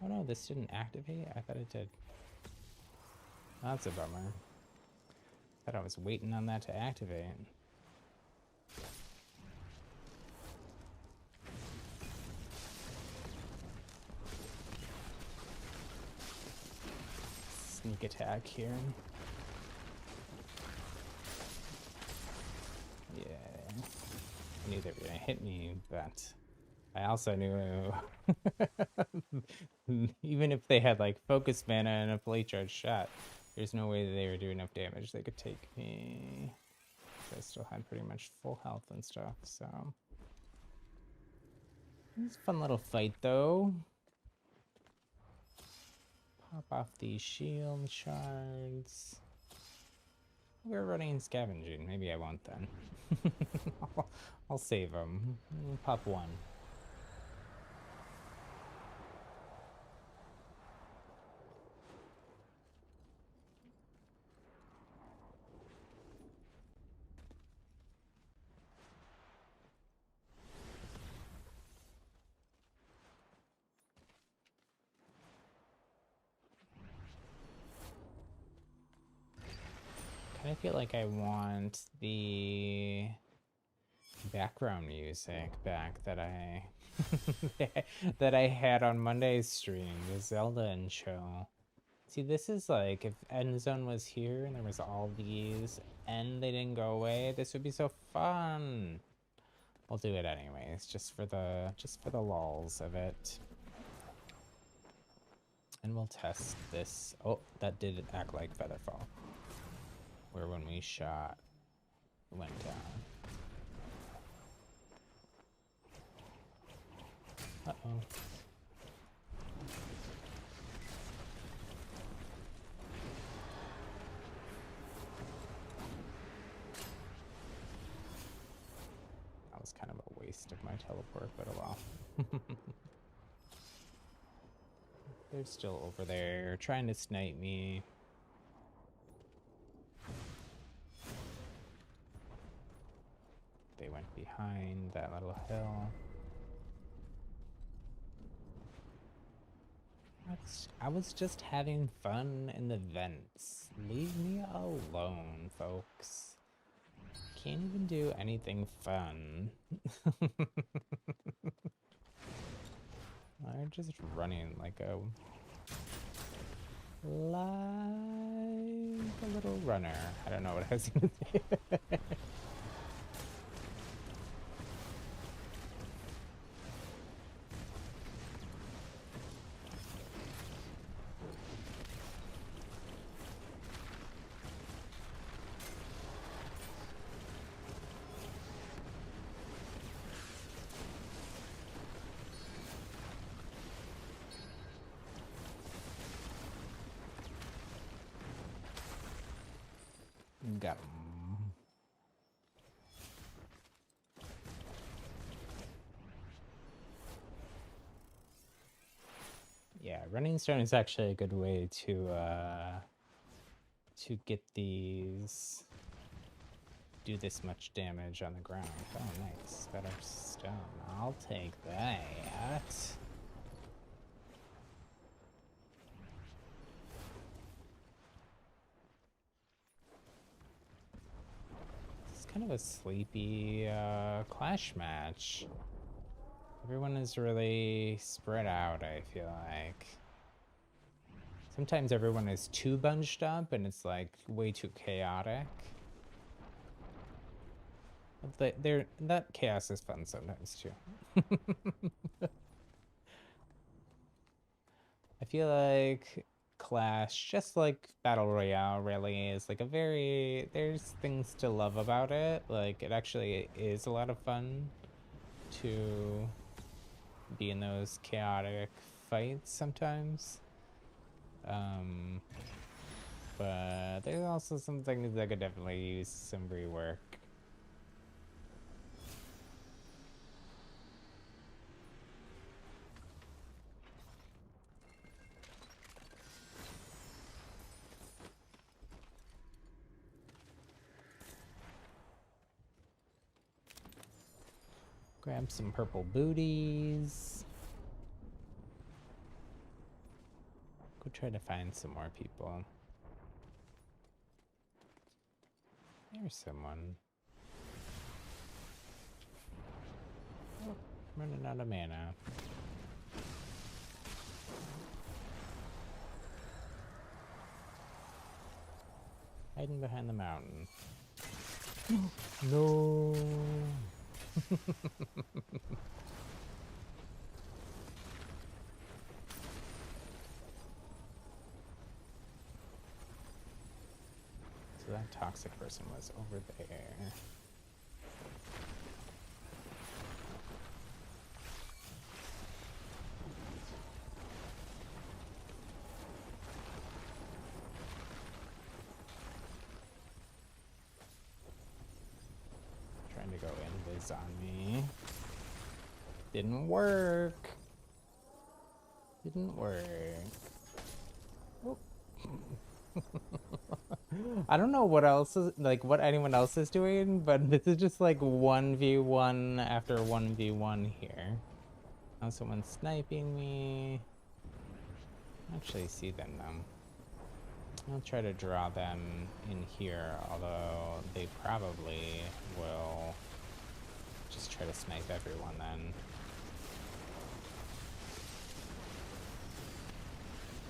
Oh no, this didn't activate? I thought it did. That's a bummer. I thought I was waiting on that to activate. Sneak attack here. Yeah. I knew they were gonna hit me, but I also knew even if they had like focus mana and a fully charged shot, there's no way that they were doing enough damage. They could take me. I still had pretty much full health and stuff, so. It's a fun little fight though. Pop off these shield shards. We're running scavenging. Maybe I won't then. I'll save them. Pop one. I feel like I want the background music back that I that I had on Monday's stream, the Zelda intro. See, this is like if End Zone was here and there was all these and they didn't go away, this would be so fun. I'll do it anyways, just for the lulz of it. And we'll test this. Oh, that did act like Featherfall. Where when we shot, it went down. Uh-oh. That was kind of a waste of my teleport, but oh well. They're still over there, trying to snipe me. They went behind that little hill. I was just having fun in the vents. Leave me alone, folks. Can't even do anything fun. I'm just running like a little runner. I don't know what I was gonna say. Got him. running stone is actually a good way to get these, do this much damage on the ground. Oh, nice. Better stone. I'll take that. It's kind of a sleepy clash match. Everyone is really spread out, I feel like. Sometimes everyone is too bunched up and it's like way too chaotic. But that chaos is fun sometimes too. I feel like Clash, just like Battle Royale really, is like there's things to love about it. Like, it actually is a lot of fun to be in those chaotic fights sometimes. But there's also some things that could definitely use some rework. Grab some purple booties. Go try to find some more people. There's someone. Oh, running out of mana. Hiding behind the mountain. No. So that toxic person was over there. Trying to go invis on me. Didn't work. Didn't work. Oh. I don't know what else is, like, what anyone else is doing, but this is just like 1v1 after 1v1 here. Now someone's sniping me. I actually see them though. I'll try to draw them in here, although they probably will just try to snipe everyone then.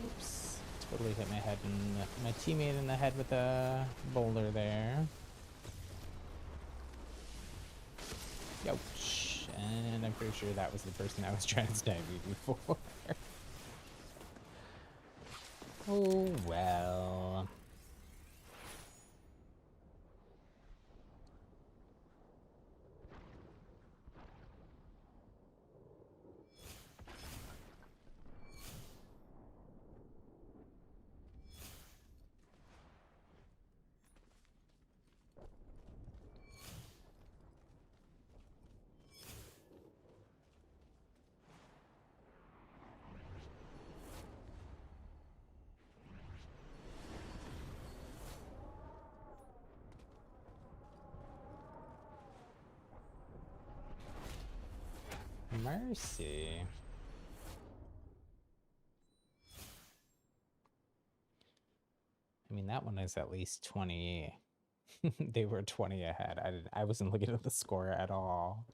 Oops. Totally hit my head and my teammate in the head with a boulder there. Ouch. And I'm pretty sure that was the person I was trying to snipe you before. Oh well. Mercy. I mean, that one is at least 20. They were 20 ahead. I wasn't looking at the score at all.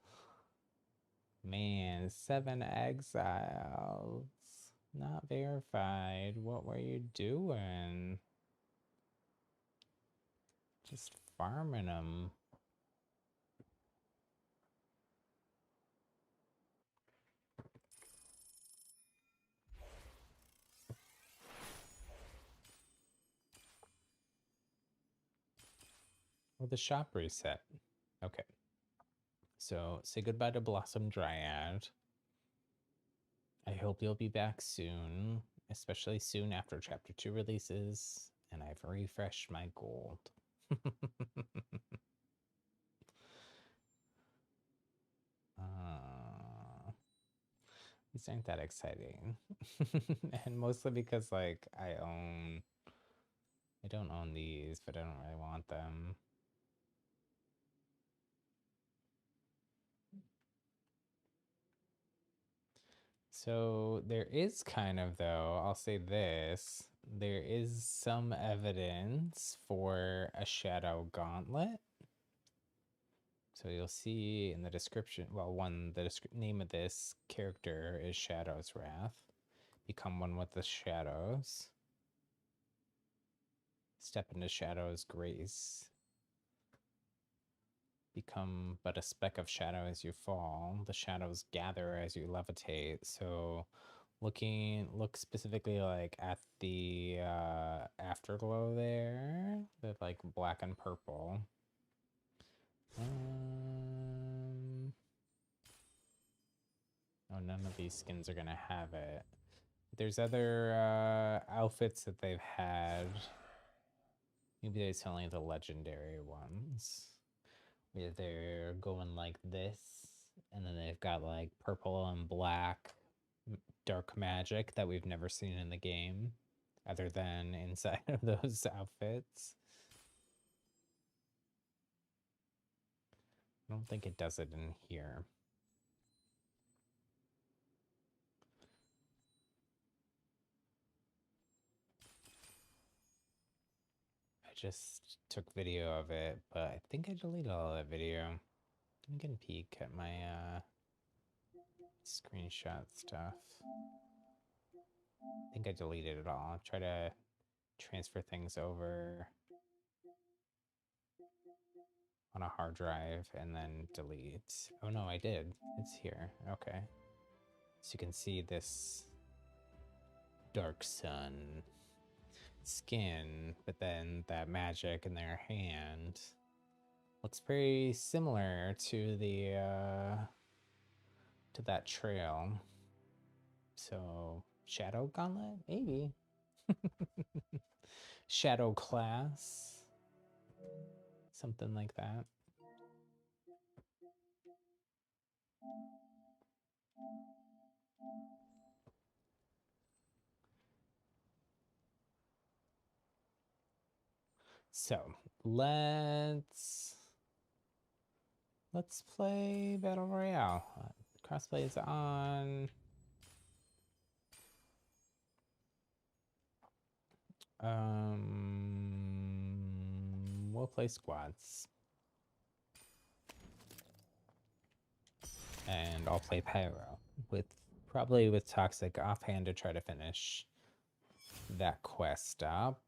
Man, 7 exiles. Not verified. What were you doing? Just farming them. Oh, the shop reset. Okay. So say goodbye to Blossom Dryad. I hope you'll be back soon, especially soon after Chapter 2 releases, and I've refreshed my gold. These aren't that exciting. And mostly because, like, I don't own these, but I don't really want them. So there is kind of, though, I'll say this, there is some evidence for a shadow gauntlet. So you'll see in the description, well, the name of this character is Shadow's Wrath. Become one with the shadows. Step into Shadow's grace. Become but a speck of shadow as you fall. The shadows gather as you levitate. So look specifically like at the afterglow there, the like black and purple. Oh, none of these skins are gonna have it. There's other outfits that they've had. Maybe it's only the legendary ones. Where they're going like this, and then they've got like purple and black dark magic that we've never seen in the game, other than inside of those outfits. I don't think it does it in here. I just took video of it, but I think I deleted all that video. You can peek at my screenshot stuff. I think I deleted it all. I'll try to transfer things over on a hard drive and then delete. Oh no, I did. It's here. Okay. So you can see this dark sun skin, but then that magic in their hand looks very similar to the to that trail. So Shadow Gauntlet, maybe. Shadow class. Something like that. So let's play Battle Royale. Crossplay is on. We'll play squads. And I'll play Pyro probably with Toxic offhand to try to finish that quest up.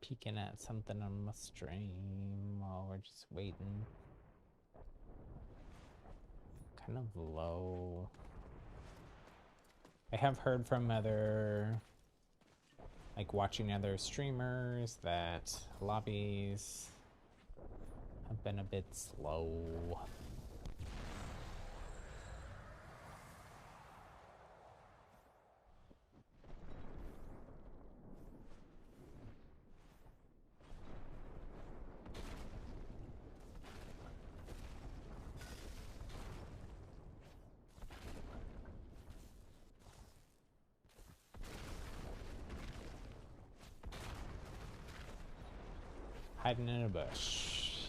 Peeking at something on my stream while we're just waiting. Kind of low. I have heard from watching other streamers that lobbies have been a bit slow. Hiding in a bush.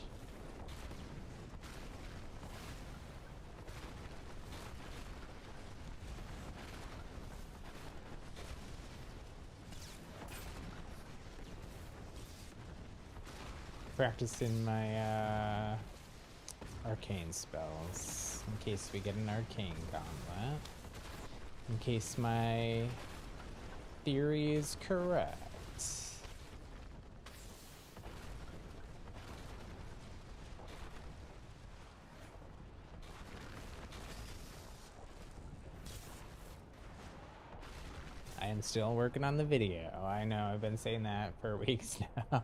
Practicing my arcane spells in case we get an arcane gauntlet. In case my theory is correct. am still working on the video. I know, I've been saying that for weeks now.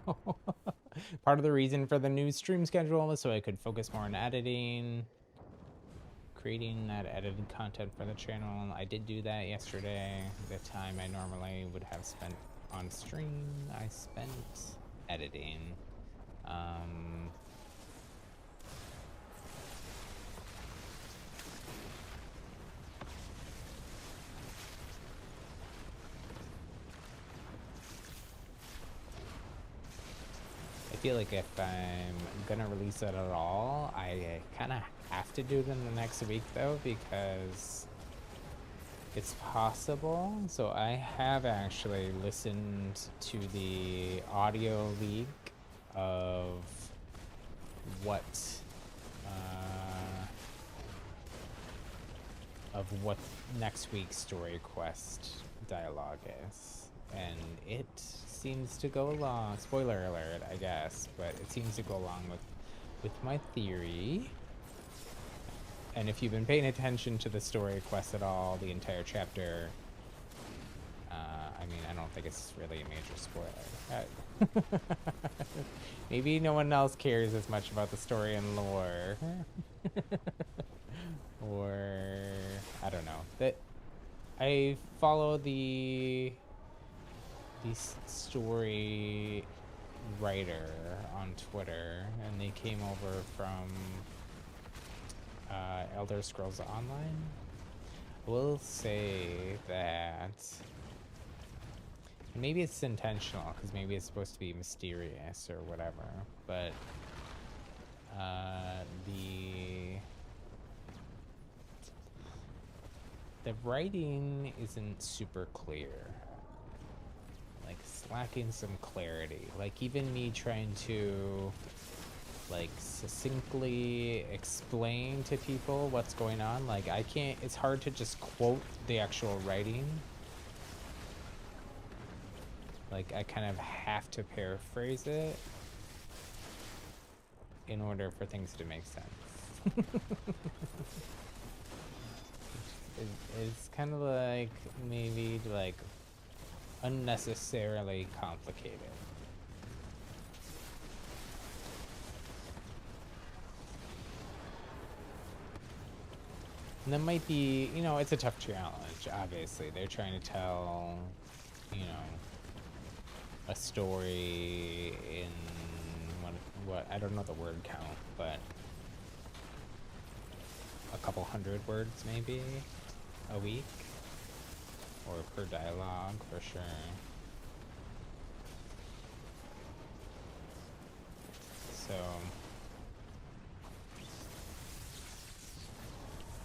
Part of the reason for the new stream schedule was so I could focus more on editing, creating that edited content for the channel. I did do that yesterday. The time I normally would have spent on stream, I spent editing. I feel like if I'm gonna release it at all, I kind of have to do it in the next week though, because it's possible. So I have actually listened to the audio leak of what next week's story quest dialogue is, and it seems to go along, spoiler alert I guess, but it seems to go along with my theory. And if you've been paying attention to the story quest at all, the entire chapter, I mean, I don't think it's really a major spoiler. Maybe no one else cares as much about the story and lore. Or, I don't know. That I follow the story writer on Twitter, and they came over from Elder Scrolls Online. I will say that maybe it's intentional, because maybe it's supposed to be mysterious or whatever, but the writing isn't super clear. Like, it's lacking some clarity. Like, even me trying to like succinctly explain to people what's going on, like I can't, it's hard to just quote the actual writing. Like, I kind of have to paraphrase it in order for things to make sense. It's kind of like, maybe like unnecessarily complicated. And that might be, you know, it's a tough challenge, obviously. They're trying to tell, you know, a story in what I don't know the word count, but a couple hundred words maybe a week, or per dialogue for sure. So,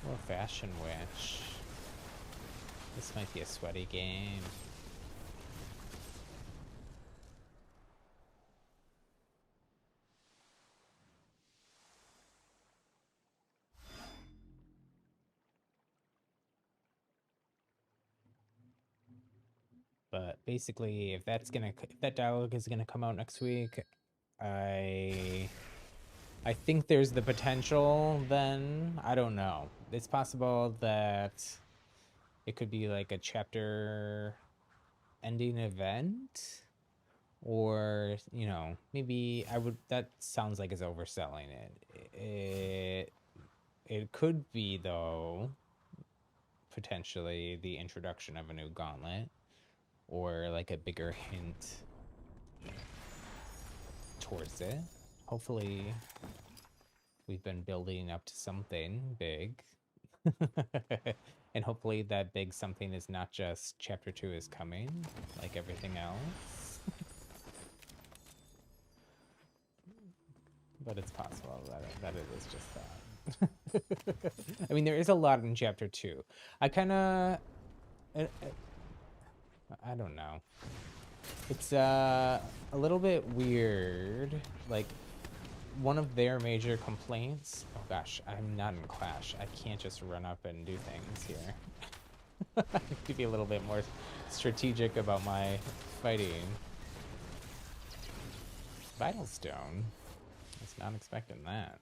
well, Fashion Witch. This might be a sweaty game. But basically, if that dialogue is gonna come out next week, I think there's the potential then, I don't know. It's possible that it could be like a chapter ending event, or, you know, maybe that sounds like it's overselling it. It could be, though, potentially the introduction of a new gauntlet, or like a bigger hint towards it. Hopefully we've been building up to something big. And hopefully that big something is not just chapter 2 is coming, like everything else. But it's possible that it is just that. I mean, there is a lot in chapter 2. I don't know. It's a little bit weird. Like, one of their major complaints... Oh gosh, I'm not in Clash. I can't just run up and do things here. I have to be a little bit more strategic about my fighting. Vital Stone? I was not expecting that.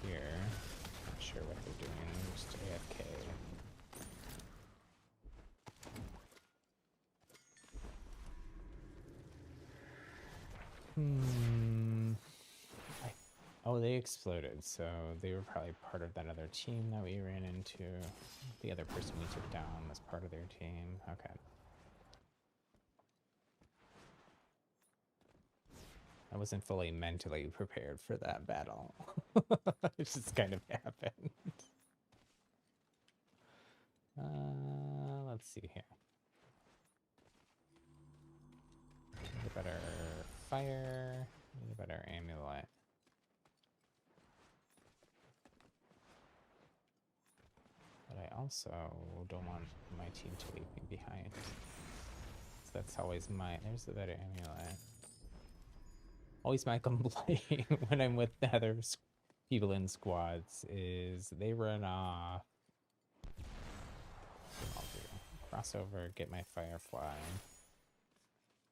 here. Not sure what they're doing. They're just AFK. Oh, they exploded, so they were probably part of that other team that we ran into. The other person we took down was part of their team. Okay. I wasn't fully mentally prepared for that battle. It just kind of happened. Let's see here. Need a better fire. Need a better amulet. But I also don't want my team to leave me behind. So that's always my... There's the better amulet. Always my complaint when I'm with the other people in squads is they run off. I'll do crossover, get my firefly.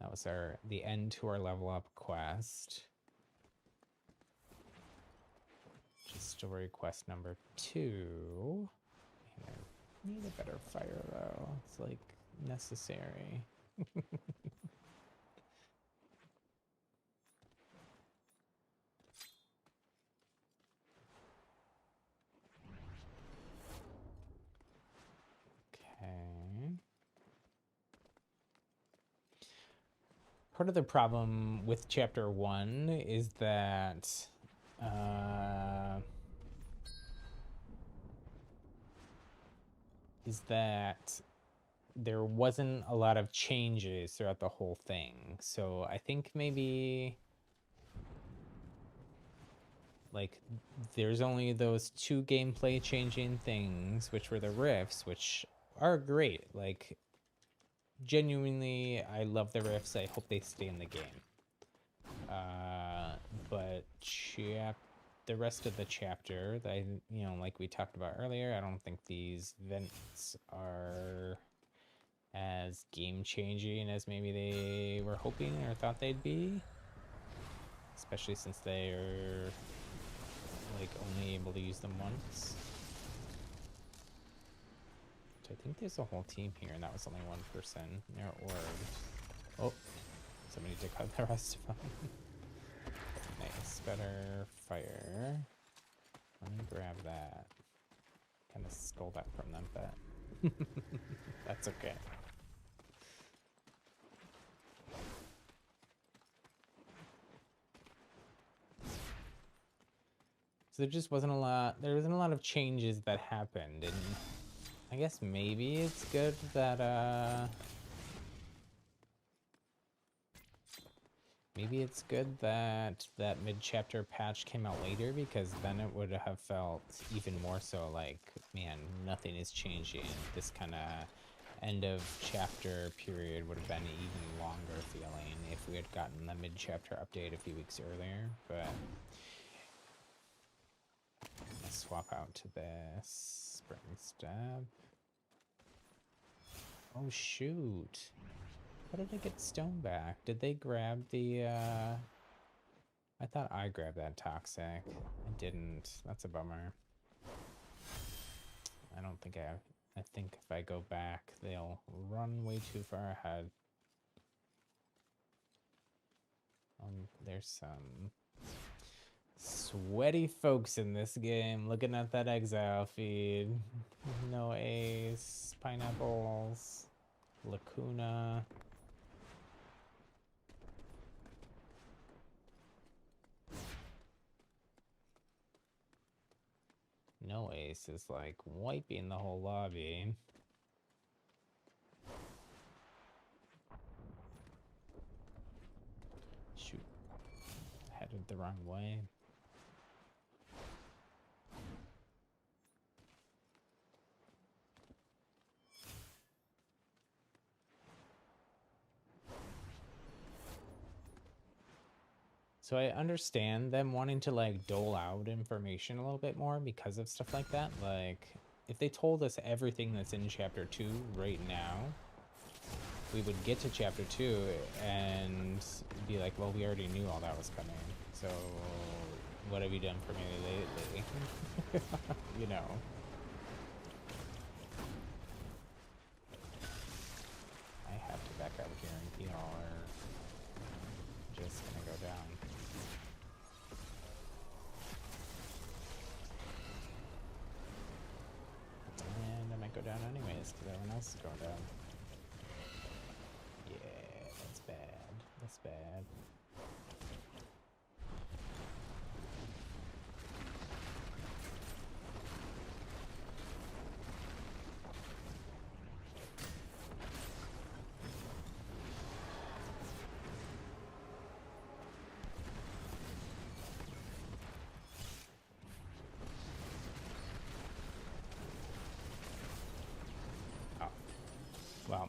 That was the end to our level up quest. Which is story quest number 2. And I need a better fire though. It's like necessary. Part of the problem with chapter 1 is that there wasn't a lot of changes throughout the whole thing. So I think maybe like there's only those 2 gameplay changing things, which were the rifts, which are great. Like genuinely, I love the rifts. I hope they stay in the game. But the rest of the chapter, like we talked about earlier, I don't think these vents are as game-changing as maybe they were hoping or thought they'd be. Especially since they're like only able to use them once. I think there's a whole team here, and that was only one person. They're orbs. Oh, somebody took out the rest of them. Nice, better fire. Let me grab that. Kind of stole that from them, but that's okay. So there just wasn't a lot. There wasn't a lot of changes that happened, and I guess maybe it's good that that mid-chapter patch came out later, because then it would have felt even more so like, man, nothing is changing. This kind of end of chapter period would have been even longer feeling if we had gotten the mid-chapter update a few weeks earlier. But let's swap out to this. Spring stab. Oh shoot. How did I get stone back? Did they grab the I thought I grabbed that toxic. I didn't. That's a bummer. I don't think I think if I go back, they'll run way too far ahead. There's some sweaty folks in this game looking at that exile feed. No ace, pineapples, lacuna. No ace is like wiping the whole lobby. Shoot. Headed the wrong way. So I understand them wanting to like dole out information a little bit more because of stuff like that. Like if they told us everything that's in chapter 2 right now, we would get to chapter 2 and be like, well, we already knew all that was coming. So What have you done for me lately? You know. I have to back out here and heal or I'm just gonna go down. And I might go down anyways, because everyone else is going down. Yeah, that's bad. That's bad. Well,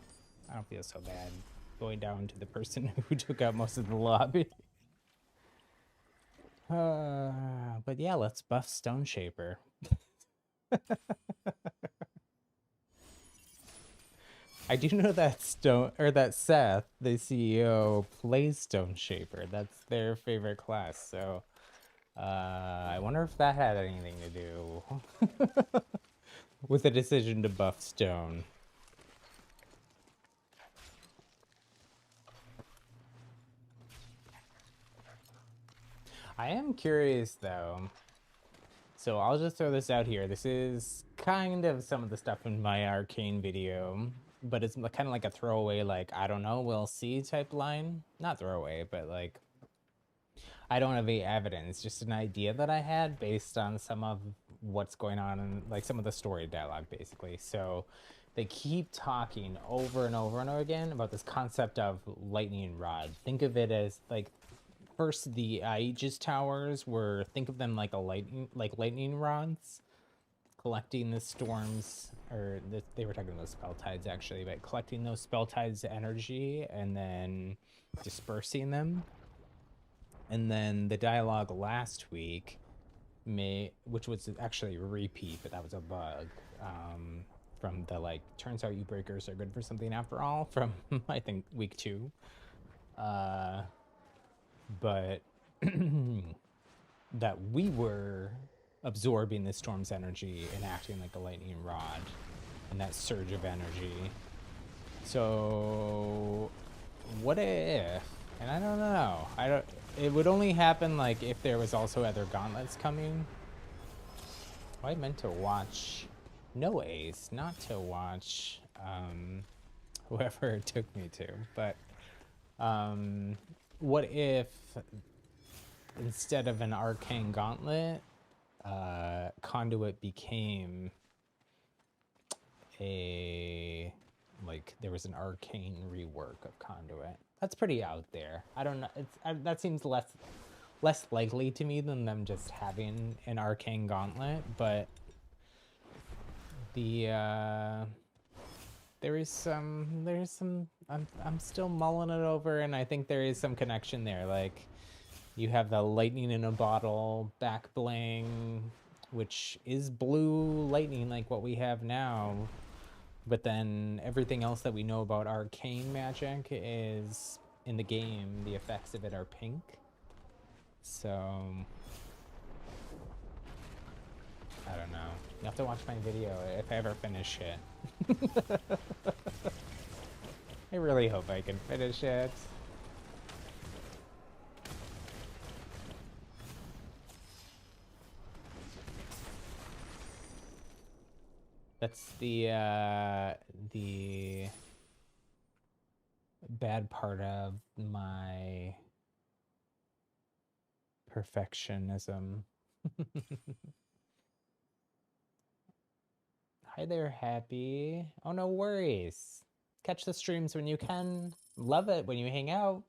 I don't feel so bad going down to the person who took out most of the lobby. But yeah, let's buff Stone Shaper. I do know that that Seth, the CEO, plays Stone Shaper. That's their favorite class. So, I wonder if that had anything to do with the decision to buff Stone. I am curious though. So I'll just throw this out here. This is kind of some of the stuff in my arcane video, but it's kind of like a throwaway, like, I don't know, we'll see type line. Not throwaway, but like, I don't have any evidence, just an idea that I had based on some of what's going on in like some of the story dialogue basically. So they keep talking over and over and over again about this concept of lightning rod. Think of it as like first the Aegis towers were, think of them like lightning rods collecting the storms, or they were talking about spell tides actually, but collecting those spell tides energy and then dispersing them. And then the dialogue last week, which was actually a repeat, but that was a bug, from the like, turns out you breakers are good for something after all, from I think week 2. But that we were absorbing the storm's energy and acting like a lightning rod and that surge of energy. So what if, and I don't know, it would only happen like if there was also other gauntlets coming. I meant to watch No Ace, not to watch whoever it took me to, but what if instead of an arcane gauntlet, Conduit became a, like, there was an arcane rework of Conduit. That's pretty out there. I don't know. That seems less likely to me than them just having an arcane gauntlet, but the there's some I'm still mulling it over, and I think there is some connection there. Like, you have the lightning in a bottle back bling, which is blue lightning like what we have now, but then everything else that we know about arcane magic is in the game, the effects of it are pink. So I don't know. You have to watch my video if I ever finish it. I really hope I can finish it. That's the bad part of my perfectionism. Hi there, Happy. Oh, no worries. Catch the streams when you can. Love it when you hang out.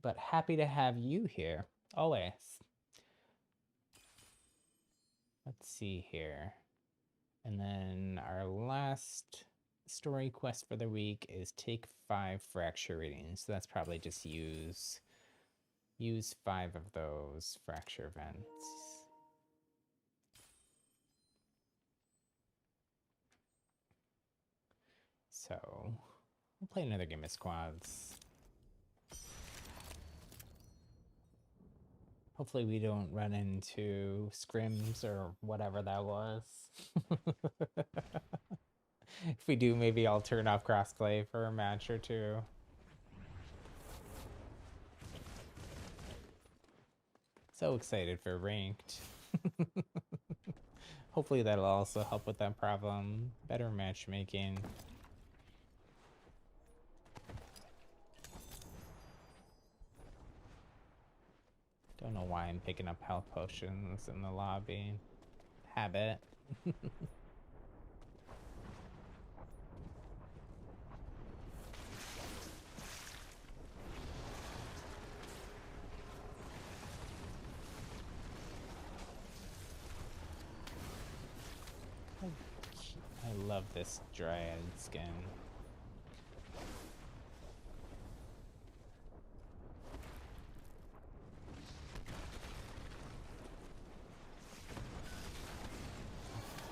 But happy to have you here, always. Let's see here. And then our last story quest for the week is take 5 fracture readings. So that's probably just use 5 of those fracture events. So We'll play another game of squads. Hopefully we don't run into scrims or whatever that was. If we do, maybe I'll turn off crossplay for a match or two. So excited for ranked. Hopefully that'll also help with that problem. Better matchmaking. Don't know why I'm picking up health potions in the lobby. Habit. I love this Dryad skin.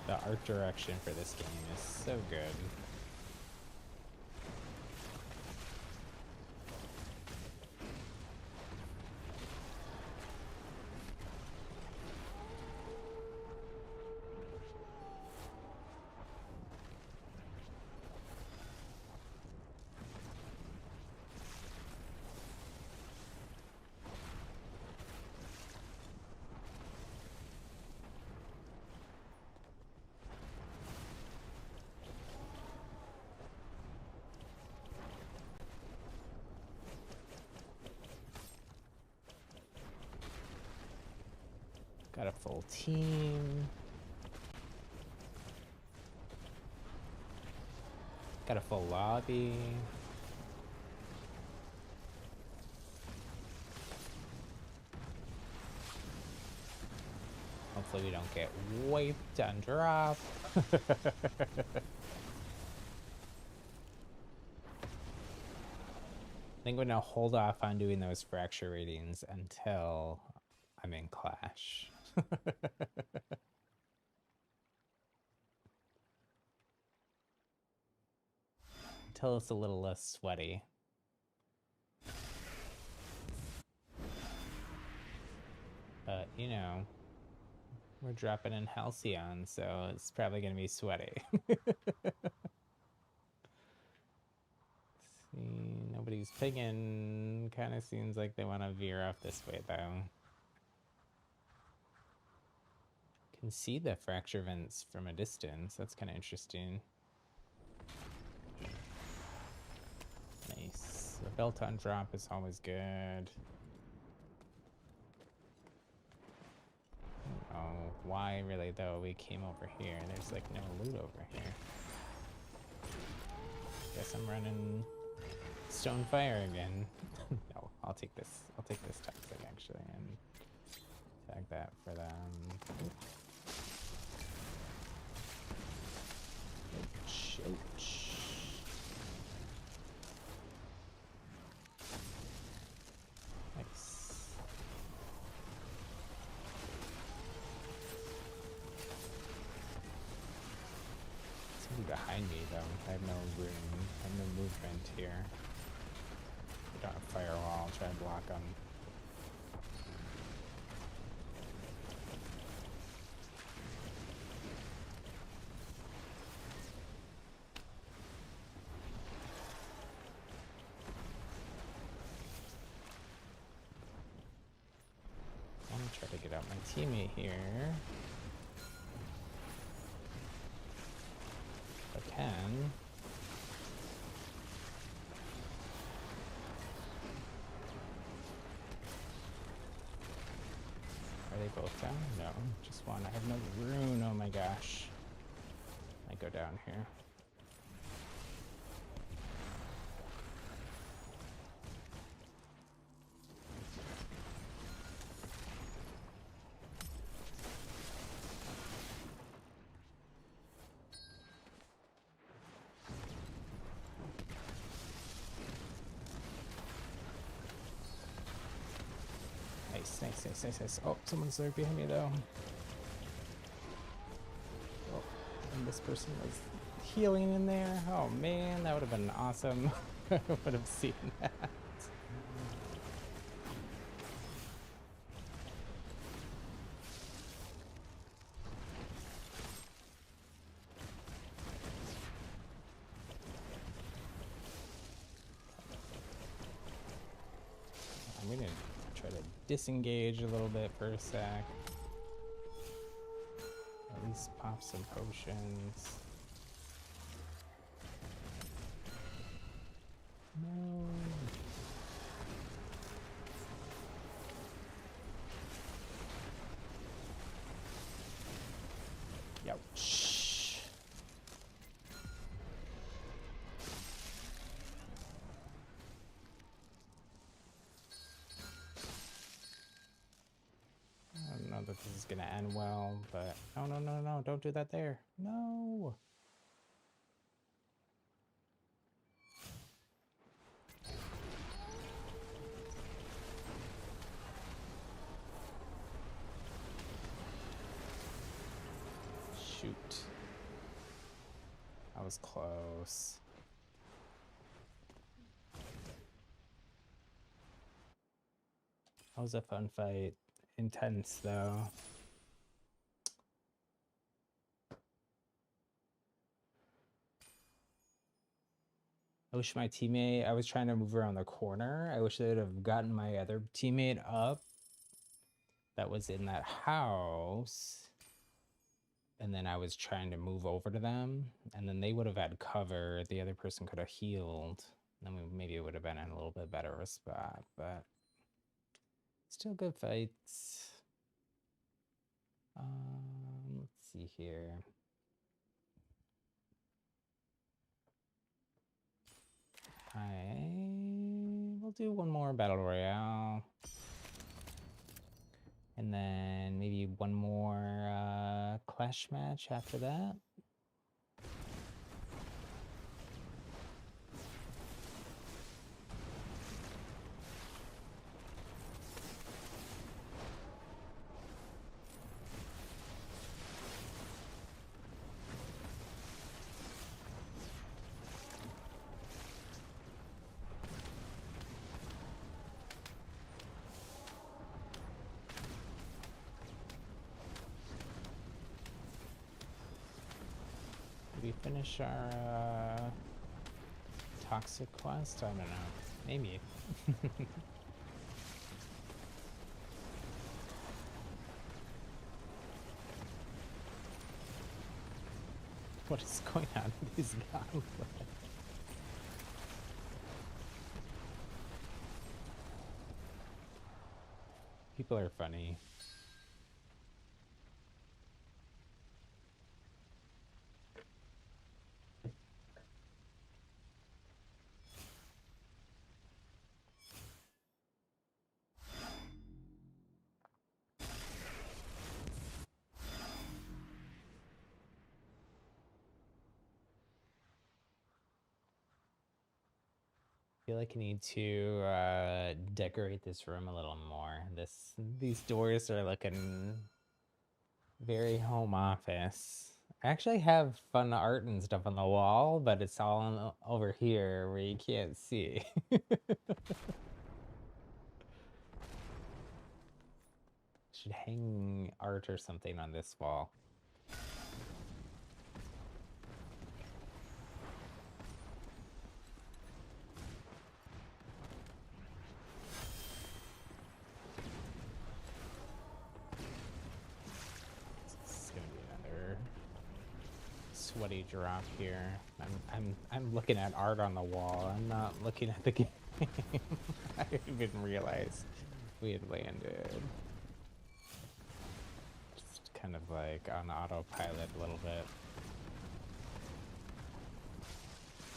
The art direction for this game is so good. Got a full team. Got a full lobby. Hopefully we don't get wiped on drop. I think we're gonna hold off on doing those fracture ratings until I'm in Clash. Until it's a little less sweaty. But, you know, we're dropping in Halcyon, so it's probably going to be sweaty. See, nobody's picking. Kind of seems like they want to veer off this way, though. Can see the fracture vents from a distance. That's kind of interesting. Nice. The belt on drop is always good. Oh, why really though? We came over here. There's like no loot over here. Guess I'm running stone fire again. No, I'll take this. I'll take this toxic actually and tag that for them. Ouch, ouch. Nice. Somebody behind me though. I have no room. I have no movement here. We don't have firewall. I'll try and block them. I'm gonna try to get out my teammate here. If I can. Are they both down? No, just one. I have no rune. Oh my gosh. I go down here. Nice. Oh, someone's there behind me though. Oh, and this person was healing in there. Oh man, that would have been awesome. I would have seen that. I'm gonna try to disengage a little bit for a sec. At least pop some potions. No. Ouch. I don't know that this is gonna end well, but no, no, no, no, don't do that there. No. Shoot. That was close. That was a fun fight. Intense, though. I wish my teammate, I was trying to move around the corner. I wish they would have gotten my other teammate up that was in that house. And then I was trying to move over to them. And then they would have had cover. The other person could have healed. Then maybe it would have been in a little bit better of a spot. But still good fights. Let's see here. We'll do one more battle royale, and then maybe one more clash match after that. We finish our toxic quest? I don't know. Maybe. What is going on with these goblins? People are funny. I feel like I need to decorate this room a little more. These doors are looking very home office. I actually have fun art and stuff on the wall, but it's all over here where you can't see. Should hang art or something on this wall. Sweaty drop here. I'm looking at art on the wall. I'm not looking at the game. I didn't even realize we had landed. Just kind of like on autopilot a little bit.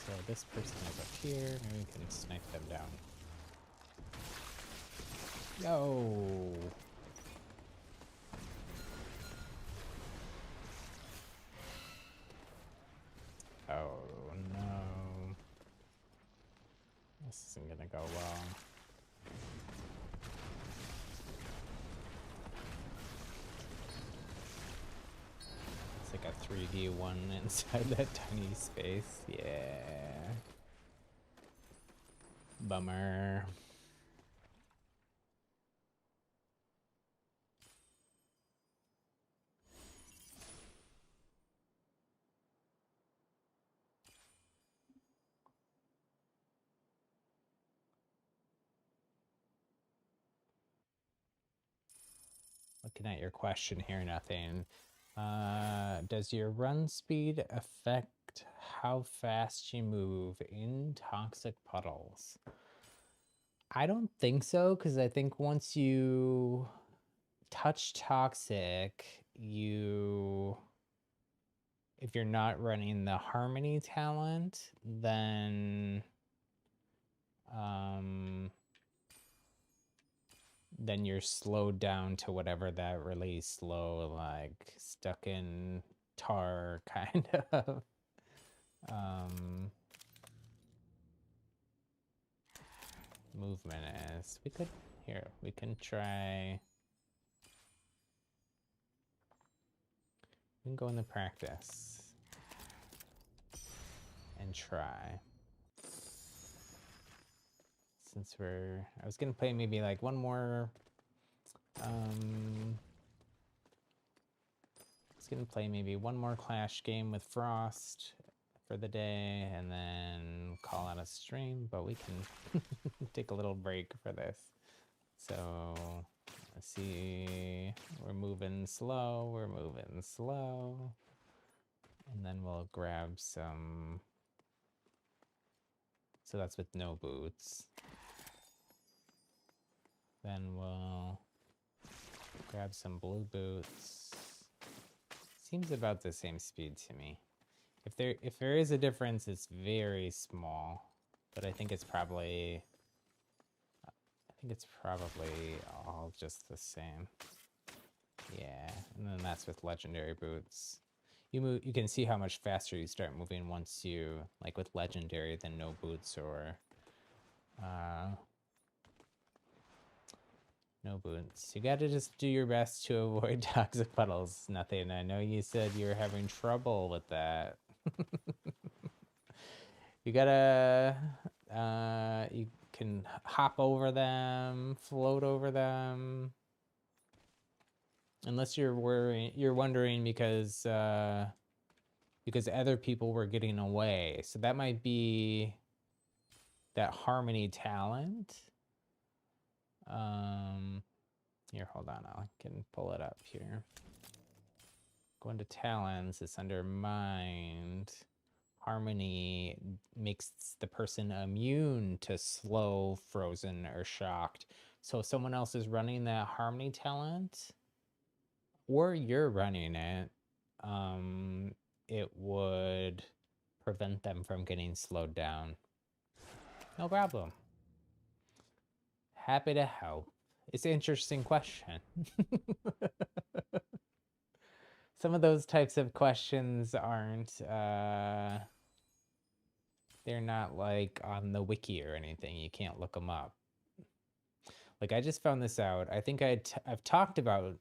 So this person is up here. Maybe we can snipe them down. No. Oh no. This isn't gonna go well. It's like a 3D one inside that tiny space. Yeah. Bummer. Looking at your question here, nothing. Does your run speed affect how fast you move in toxic puddles? I don't think so, because I think once you touch toxic, if you're not running the harmony talent, then you're slowed down to whatever that really slow, like stuck in tar kind of movement is. We can try. We can go into practice and try. Since I was gonna play maybe like one more, Clash game with Frost for the day and then call out a stream, but we can take a little break for this. So let's see, we're moving slow, and then we'll grab some, so that's with no boots. Then we'll grab some blue boots. Seems about the same speed to me. If there is a difference, it's very small, but I think it's probably all just the same. Yeah, and then that's with legendary boots. You can see how much faster you start moving once you, like with legendary than no boots or no boots. You gotta just do your best to avoid toxic puddles. Nothing. I know you said you were having trouble with that. You gotta, you can hop over them, float over them. Unless you're wondering because other people were getting away. So that might be that harmony talent. Here, hold on, I can pull it up here. Go into talents, it's under mind. Harmony makes the person immune to slow, frozen, or shocked. So if someone else is running that harmony talent, or you're running it, it would prevent them from getting slowed down. No problem. Happy to help. It's an interesting question. Some of those types of questions aren't, they're not like on the wiki or anything. You can't look them up. Like I just found this out. I think I've talked about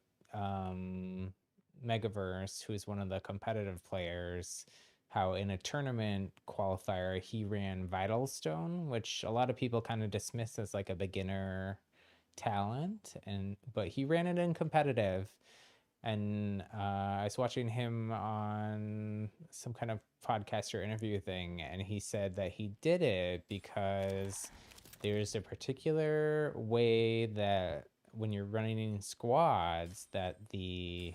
Megaverse, who's one of the competitive players, how in a tournament qualifier, he ran Vital Stone, which a lot of people kind of dismiss as like a beginner talent, but he ran it in competitive. And I was watching him on some kind of podcast or interview thing, and he said that he did it because there's a particular way that when you're running in squads, that the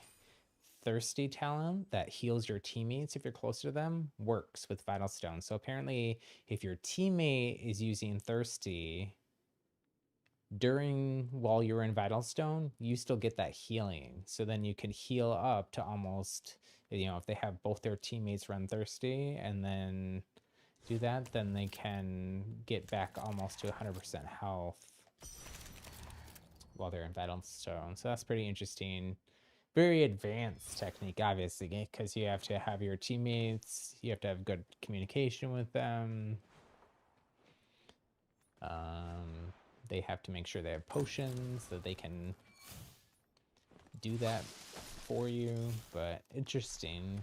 thirsty talent that heals your teammates if you're close to them works with Vital Stone. So apparently, if your teammate is using thirsty while you're in Vital Stone, you still get that healing. So then you can heal up to almost, if they have both their teammates run thirsty and then do that, then they can get back almost to 100% health while they're in Vital Stone. So that's pretty interesting. Very advanced technique, obviously, because you have to have your teammates, you have to have good communication with them. They have to make sure they have potions so they can do that for you. But interesting.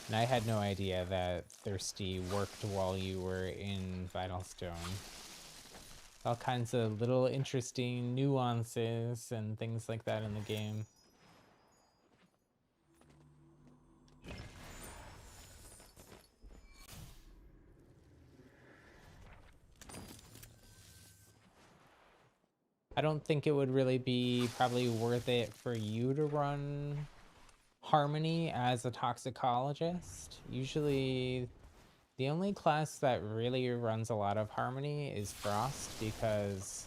And I had no idea that Thirsty worked while you were in Vital Stone. All kinds of little interesting nuances and things like that in the game. I don't think it would really be probably worth it for you to run Harmony as a toxicologist. Usually the only class that really runs a lot of Harmony is Frost, because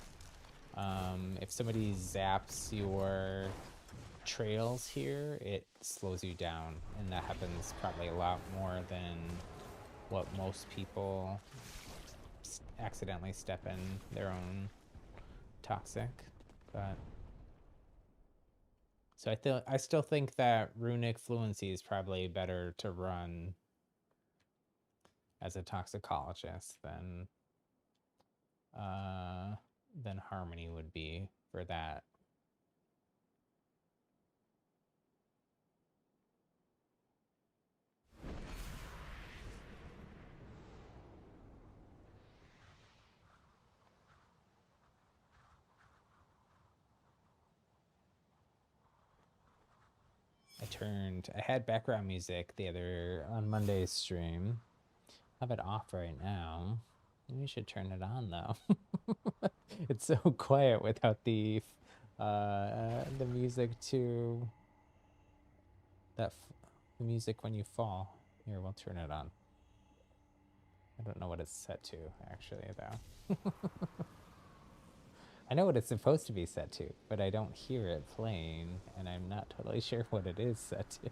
if somebody zaps your trails here, it slows you down, and that happens probably a lot more than what most people accidentally step in their own toxic. But so I still think that Runic Fluency is probably better to run as a toxicologist than Harmony would be for that. I had background music on Monday's stream. I have it off right now. Maybe we should turn it on though. It's so quiet without the music to the music when you fall. Here, we'll turn it on. I don't know what it's set to actually though. I know what it's supposed to be set to, but I don't hear it playing, and I'm not totally sure what it is set to.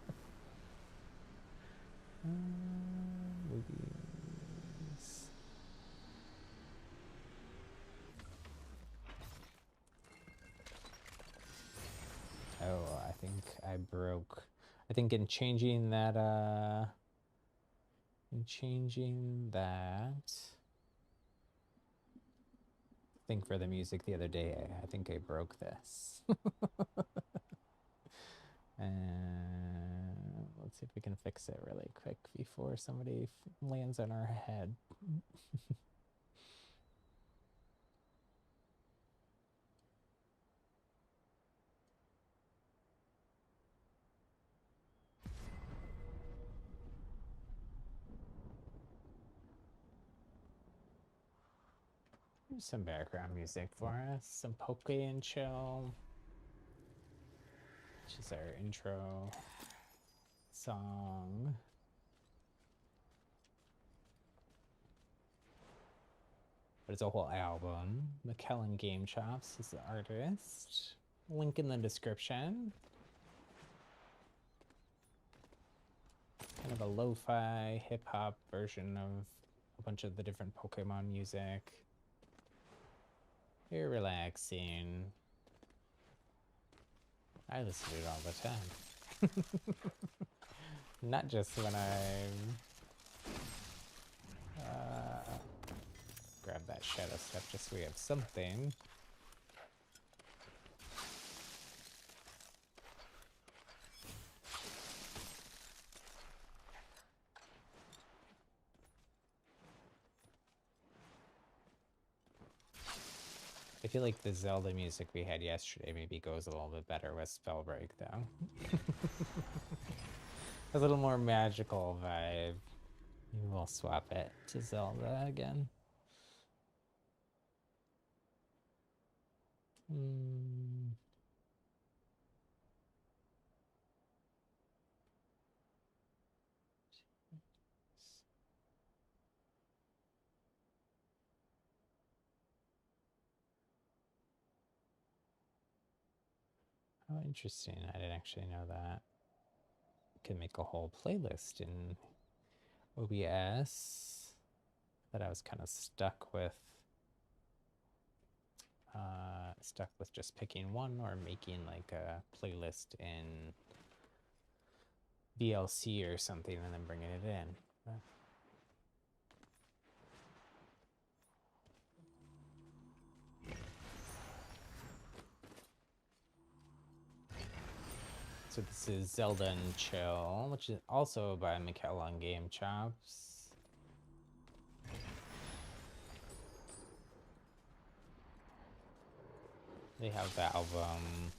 Movies. Oh, I think I broke. I think in changing that, thing for the music the other day, I think I broke this. And let's see if we can fix it really quick before somebody lands on our head. Here's some background music for us. Some Poke and Chill, which is our intro song. But it's a whole album. McKellen Game Chops is the artist. Link in the description. Kind of a lo-fi hip-hop version of a bunch of the different Pokemon music. Very relaxing. I listen to it all the time. Not just when I'm grab that shadow step just so we have something. I feel like the Zelda music we had yesterday maybe goes a little bit better with Spellbreak though. A little more magical vibe. Maybe we'll swap it to Zelda again. Oh, interesting. I didn't actually know that. Can make a whole playlist in OBS that I was kind of stuck with just picking one or making like a playlist in VLC or something and then bringing it in. But So this is Zelda and Chill, which is also by Mikkel on Game Chops. They have the album.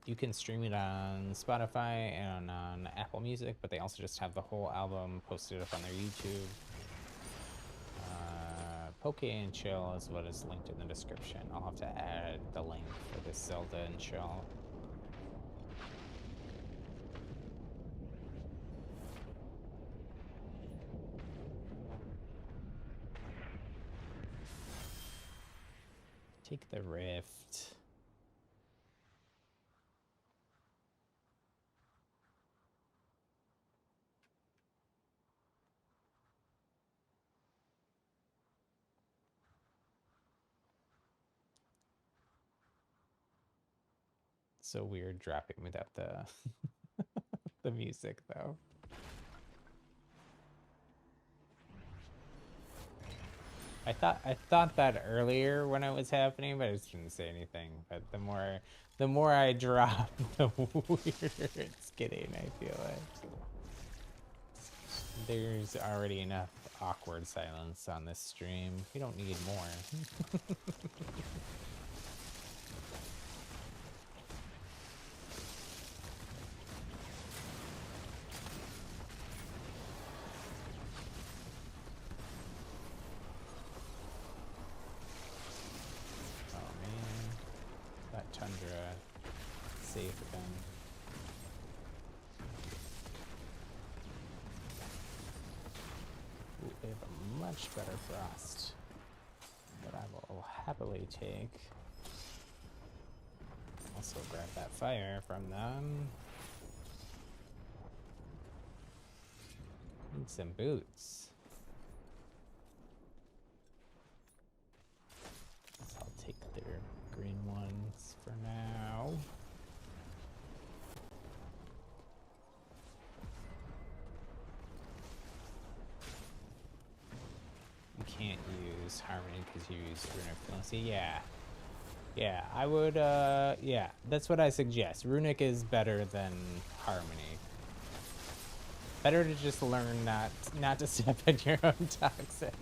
You can stream it on Spotify and on Apple Music, but they also just have the whole album posted up on their YouTube. Poke and Chill is what is linked in the description. I'll have to add the link for this Zelda and Chill. Take the Rift. So weird dropping without the the music though. I thought that earlier when it was happening, but I just didn't say anything. But the more I drop, the weirder it's getting, I feel like. There's already enough awkward silence on this stream. We don't need more. Tundra safe again. Ooh, they have a much better frost that I will happily take. Also grab that fire from them. Need some boots. So I'll take their green ones for now. You can't use Harmony because you use Runic Fluency. Yeah, I would, yeah, that's what I suggest. Runic is better than Harmony. Better to just learn not to step in your own toxic.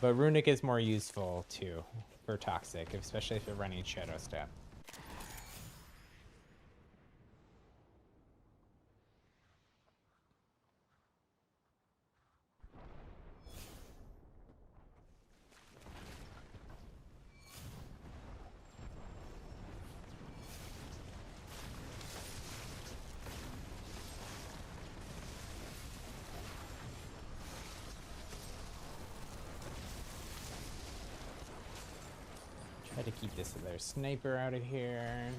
But Runic is more useful, too, for Toxic, especially if you're running Shadow Step. Try to keep this other sniper out of here.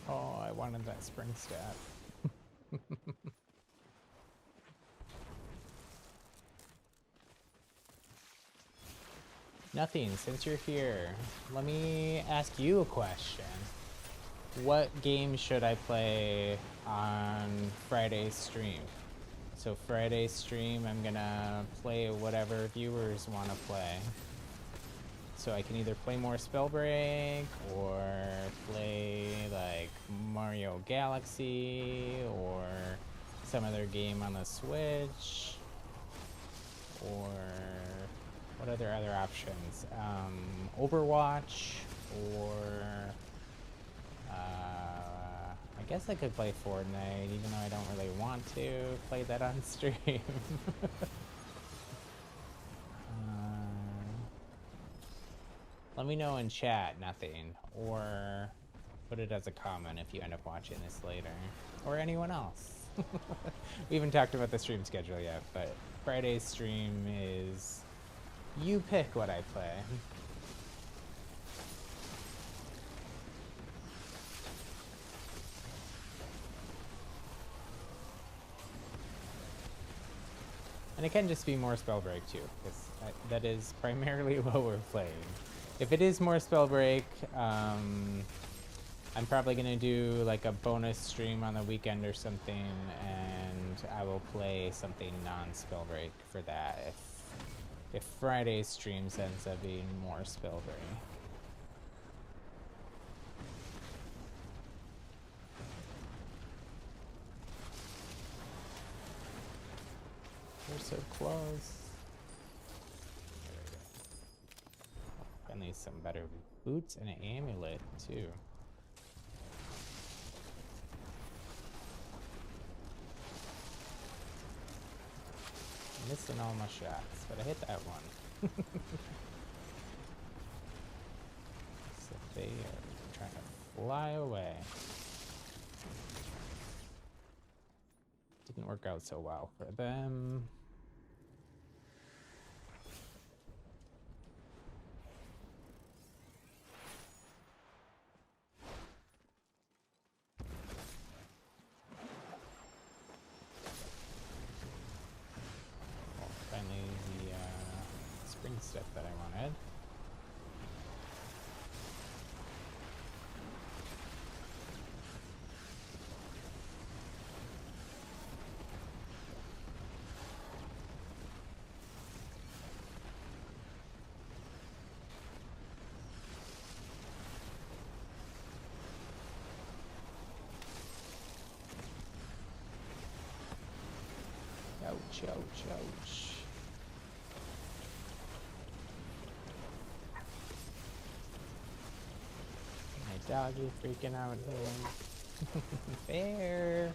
Oh, I wanted that spring stat. Nothing, since you're here. Let me ask you a question. What game should I play on Friday's stream? So Friday's stream, I'm gonna play whatever viewers want to play. So I can either play more Spellbreak, or play like Mario Galaxy, or some other game on the Switch, or what other options? Overwatch, or I guess I could play Fortnite, even though I don't really want to play that on stream. Let me know in chat, nothing, or put it as a comment if you end up watching this later, or anyone else. We haven't talked about the stream schedule yet, but Friday's stream is you pick what I play. And it can just be more Spellbreak too, because that is primarily what we're playing. If it is more Spellbreak, I'm probably gonna do like a bonus stream on the weekend or something, and I will play something non-Spellbreak for that if Friday's streams ends up being more Spellbreak. We're so close. There we go. Finally some better boots and an amulet too. Missing all my shots, but I hit that one. So they are trying to fly away. Didn't work out so well for them. Stuff that I wanted. Ouch, ouch, ouch. Doggy freaking out here. Fair.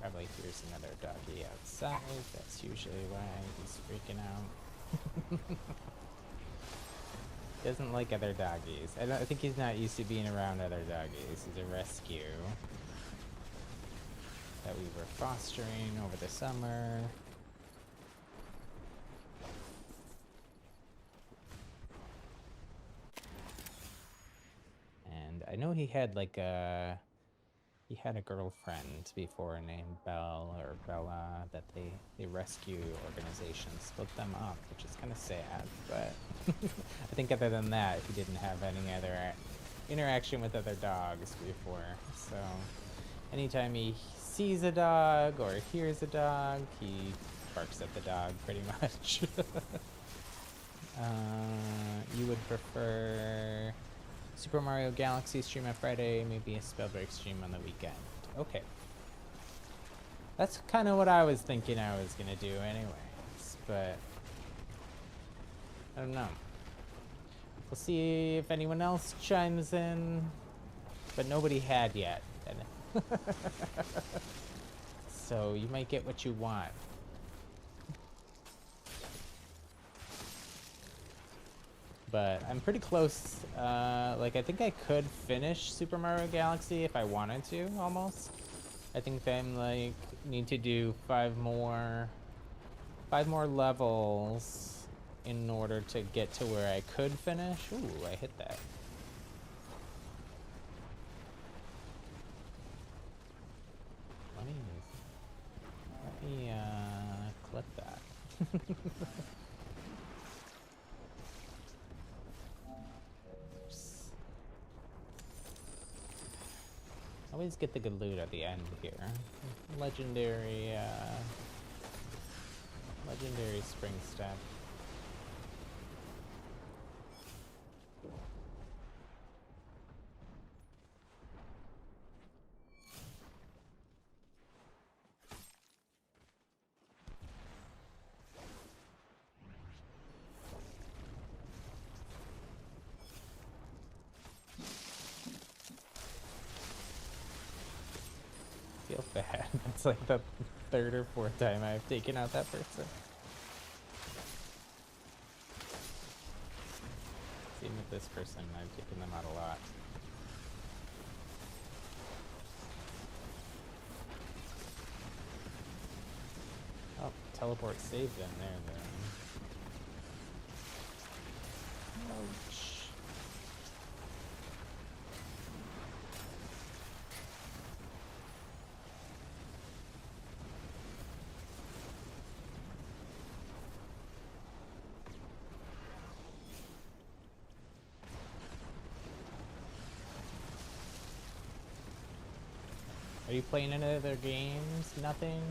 Probably hears another doggy outside. That's usually why he's freaking out. Doesn't like other doggies. I think he's not used to being around other doggies. He's a rescue that we were fostering over the summer. I know he had like a girlfriend before named Belle or Bella that they rescue organizations split them up, which is kind of sad, but I think other than that he didn't have any other interaction with other dogs before. So anytime he sees a dog or hears a dog, he barks at the dog pretty much. You would prefer Super Mario Galaxy stream on Friday, maybe a Spellbreak stream on the weekend. Okay. That's kind of what I was thinking I was going to do anyways, but I don't know. We'll see if anyone else chimes in, but nobody had yet. So you might get what you want. But I'm pretty close. Like I think I could finish Super Mario Galaxy if I wanted to, almost. I think I'm like need to do 5 more levels in order to get to where I could finish. Ooh, I hit that. Let me clip that. Always get the good loot at the end here. Legendary spring step. Feel bad. It's like the 3rd or 4th time I've taken out that person. Same with this person, I've taken them out a lot. Oh, teleport saved them there then. Ouch. Are you playing any other games? Nothing?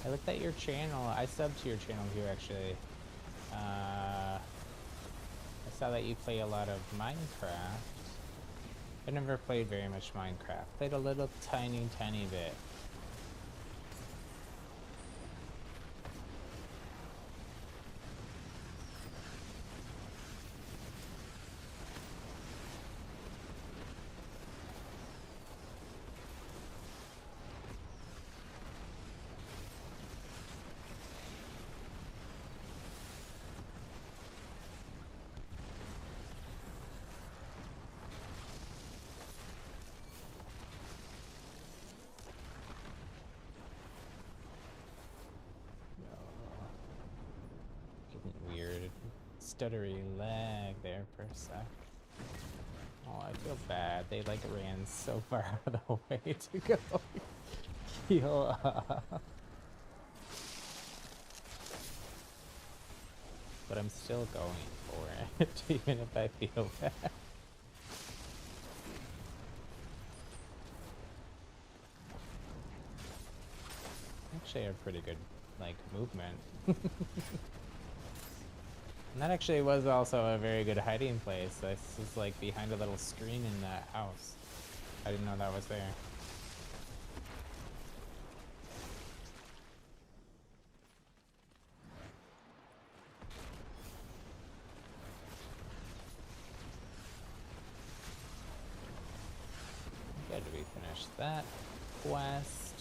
I looked at your channel. I subbed to your channel here, actually. I saw that you play a lot of Minecraft. I never played very much Minecraft. Played a little tiny bit. Weird stuttery lag there for a sec. Oh, I feel bad. They like ran so far out of the way to go heal up. But I'm still going for it, even if I feel bad. Actually have pretty good, like, movement. And that actually was also a very good hiding place. This is like behind a little screen in that house. I didn't know that was there. Good, we finished that quest.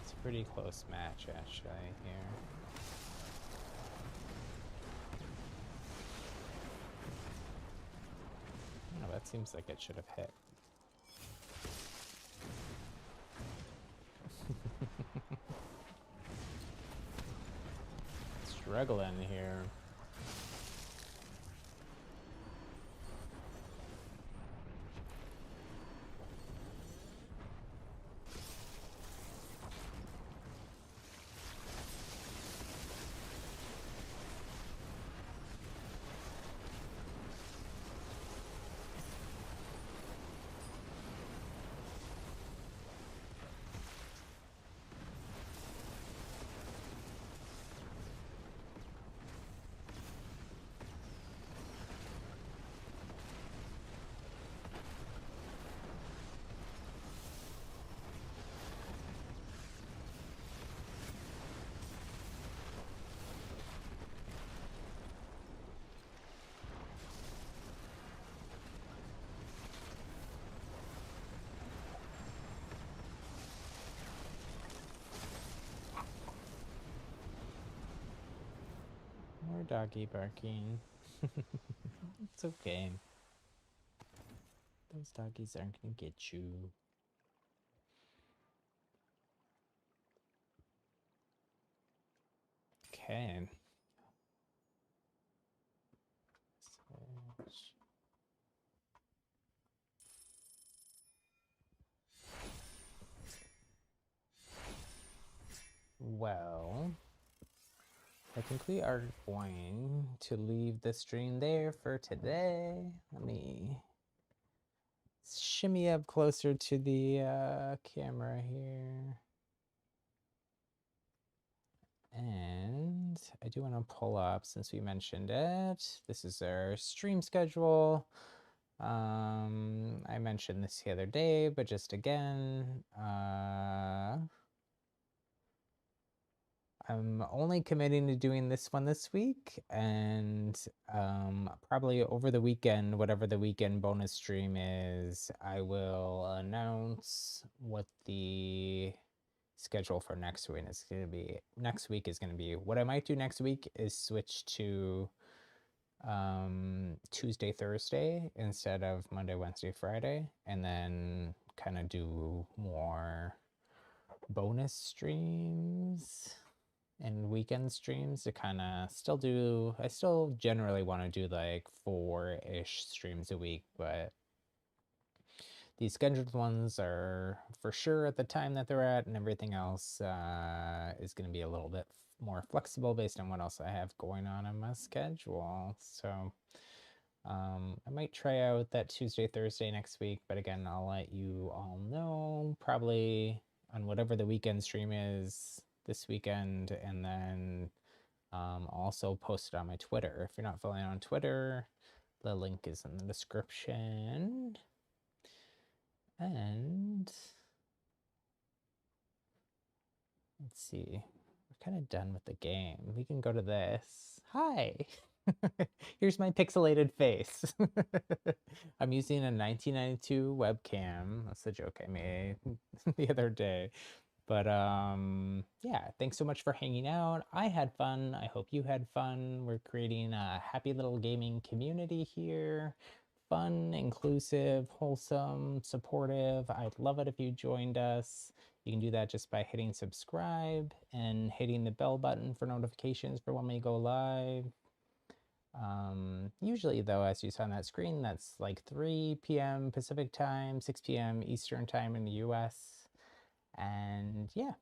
It's a pretty close match, actually, here. Oh, that seems like it should have hit. Struggling here. More doggy barking. It's okay. Those doggies aren't gonna get you. Okay. Switch. Well, I think we are going to leave the stream there for today. Let me shimmy up closer to the camera here. And I do want to pull up, since we mentioned it, this is our stream schedule. I mentioned this the other day, but just again, I'm only committing to doing this one this week, and probably over the weekend, whatever the weekend bonus stream is, I will announce what the schedule for next week is going to be. Next week is going to be, what I might do next week is switch to Tuesday, Thursday instead of Monday, Wednesday, Friday, and then kind of do more bonus streams and weekend streams to kind of still do. I still generally want to do like 4-ish streams a week, but these scheduled ones are for sure at the time that they're at, and everything else is going to be a little bit more flexible based on what else I have going on my schedule. So I might try out that Tuesday, Thursday next week, but again, I'll let you all know probably on whatever the weekend stream is this weekend, and then also post it on my Twitter. If you're not following on Twitter, the link is in the description. And let's see, we're kind of done with the game. We can go to this. Hi. Here's my pixelated face. I'm using a 1992 webcam. That's the joke I made the other day. But yeah, thanks so much for hanging out. I had fun. I hope you had fun. We're creating a happy little gaming community here. Fun, inclusive, wholesome, supportive. I'd love it if you joined us. You can do that just by hitting subscribe and hitting the bell button for notifications for when we go live. Usually though, as you saw on that screen, that's like 3 p.m. Pacific time, 6 p.m. Eastern time in the US. And yeah,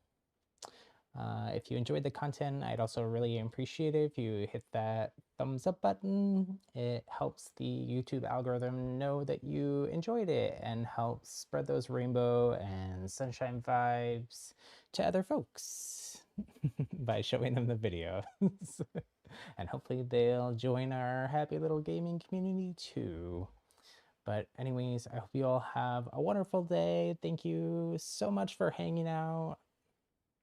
if you enjoyed the content, I'd also really appreciate it if you hit that thumbs up button. It helps the YouTube algorithm know that you enjoyed it and helps spread those rainbow and sunshine vibes to other folks by showing them the videos. And hopefully they'll join our happy little gaming community too. But anyways, I hope you all have a wonderful day. Thank you so much for hanging out.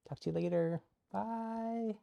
Talk to you later. Bye.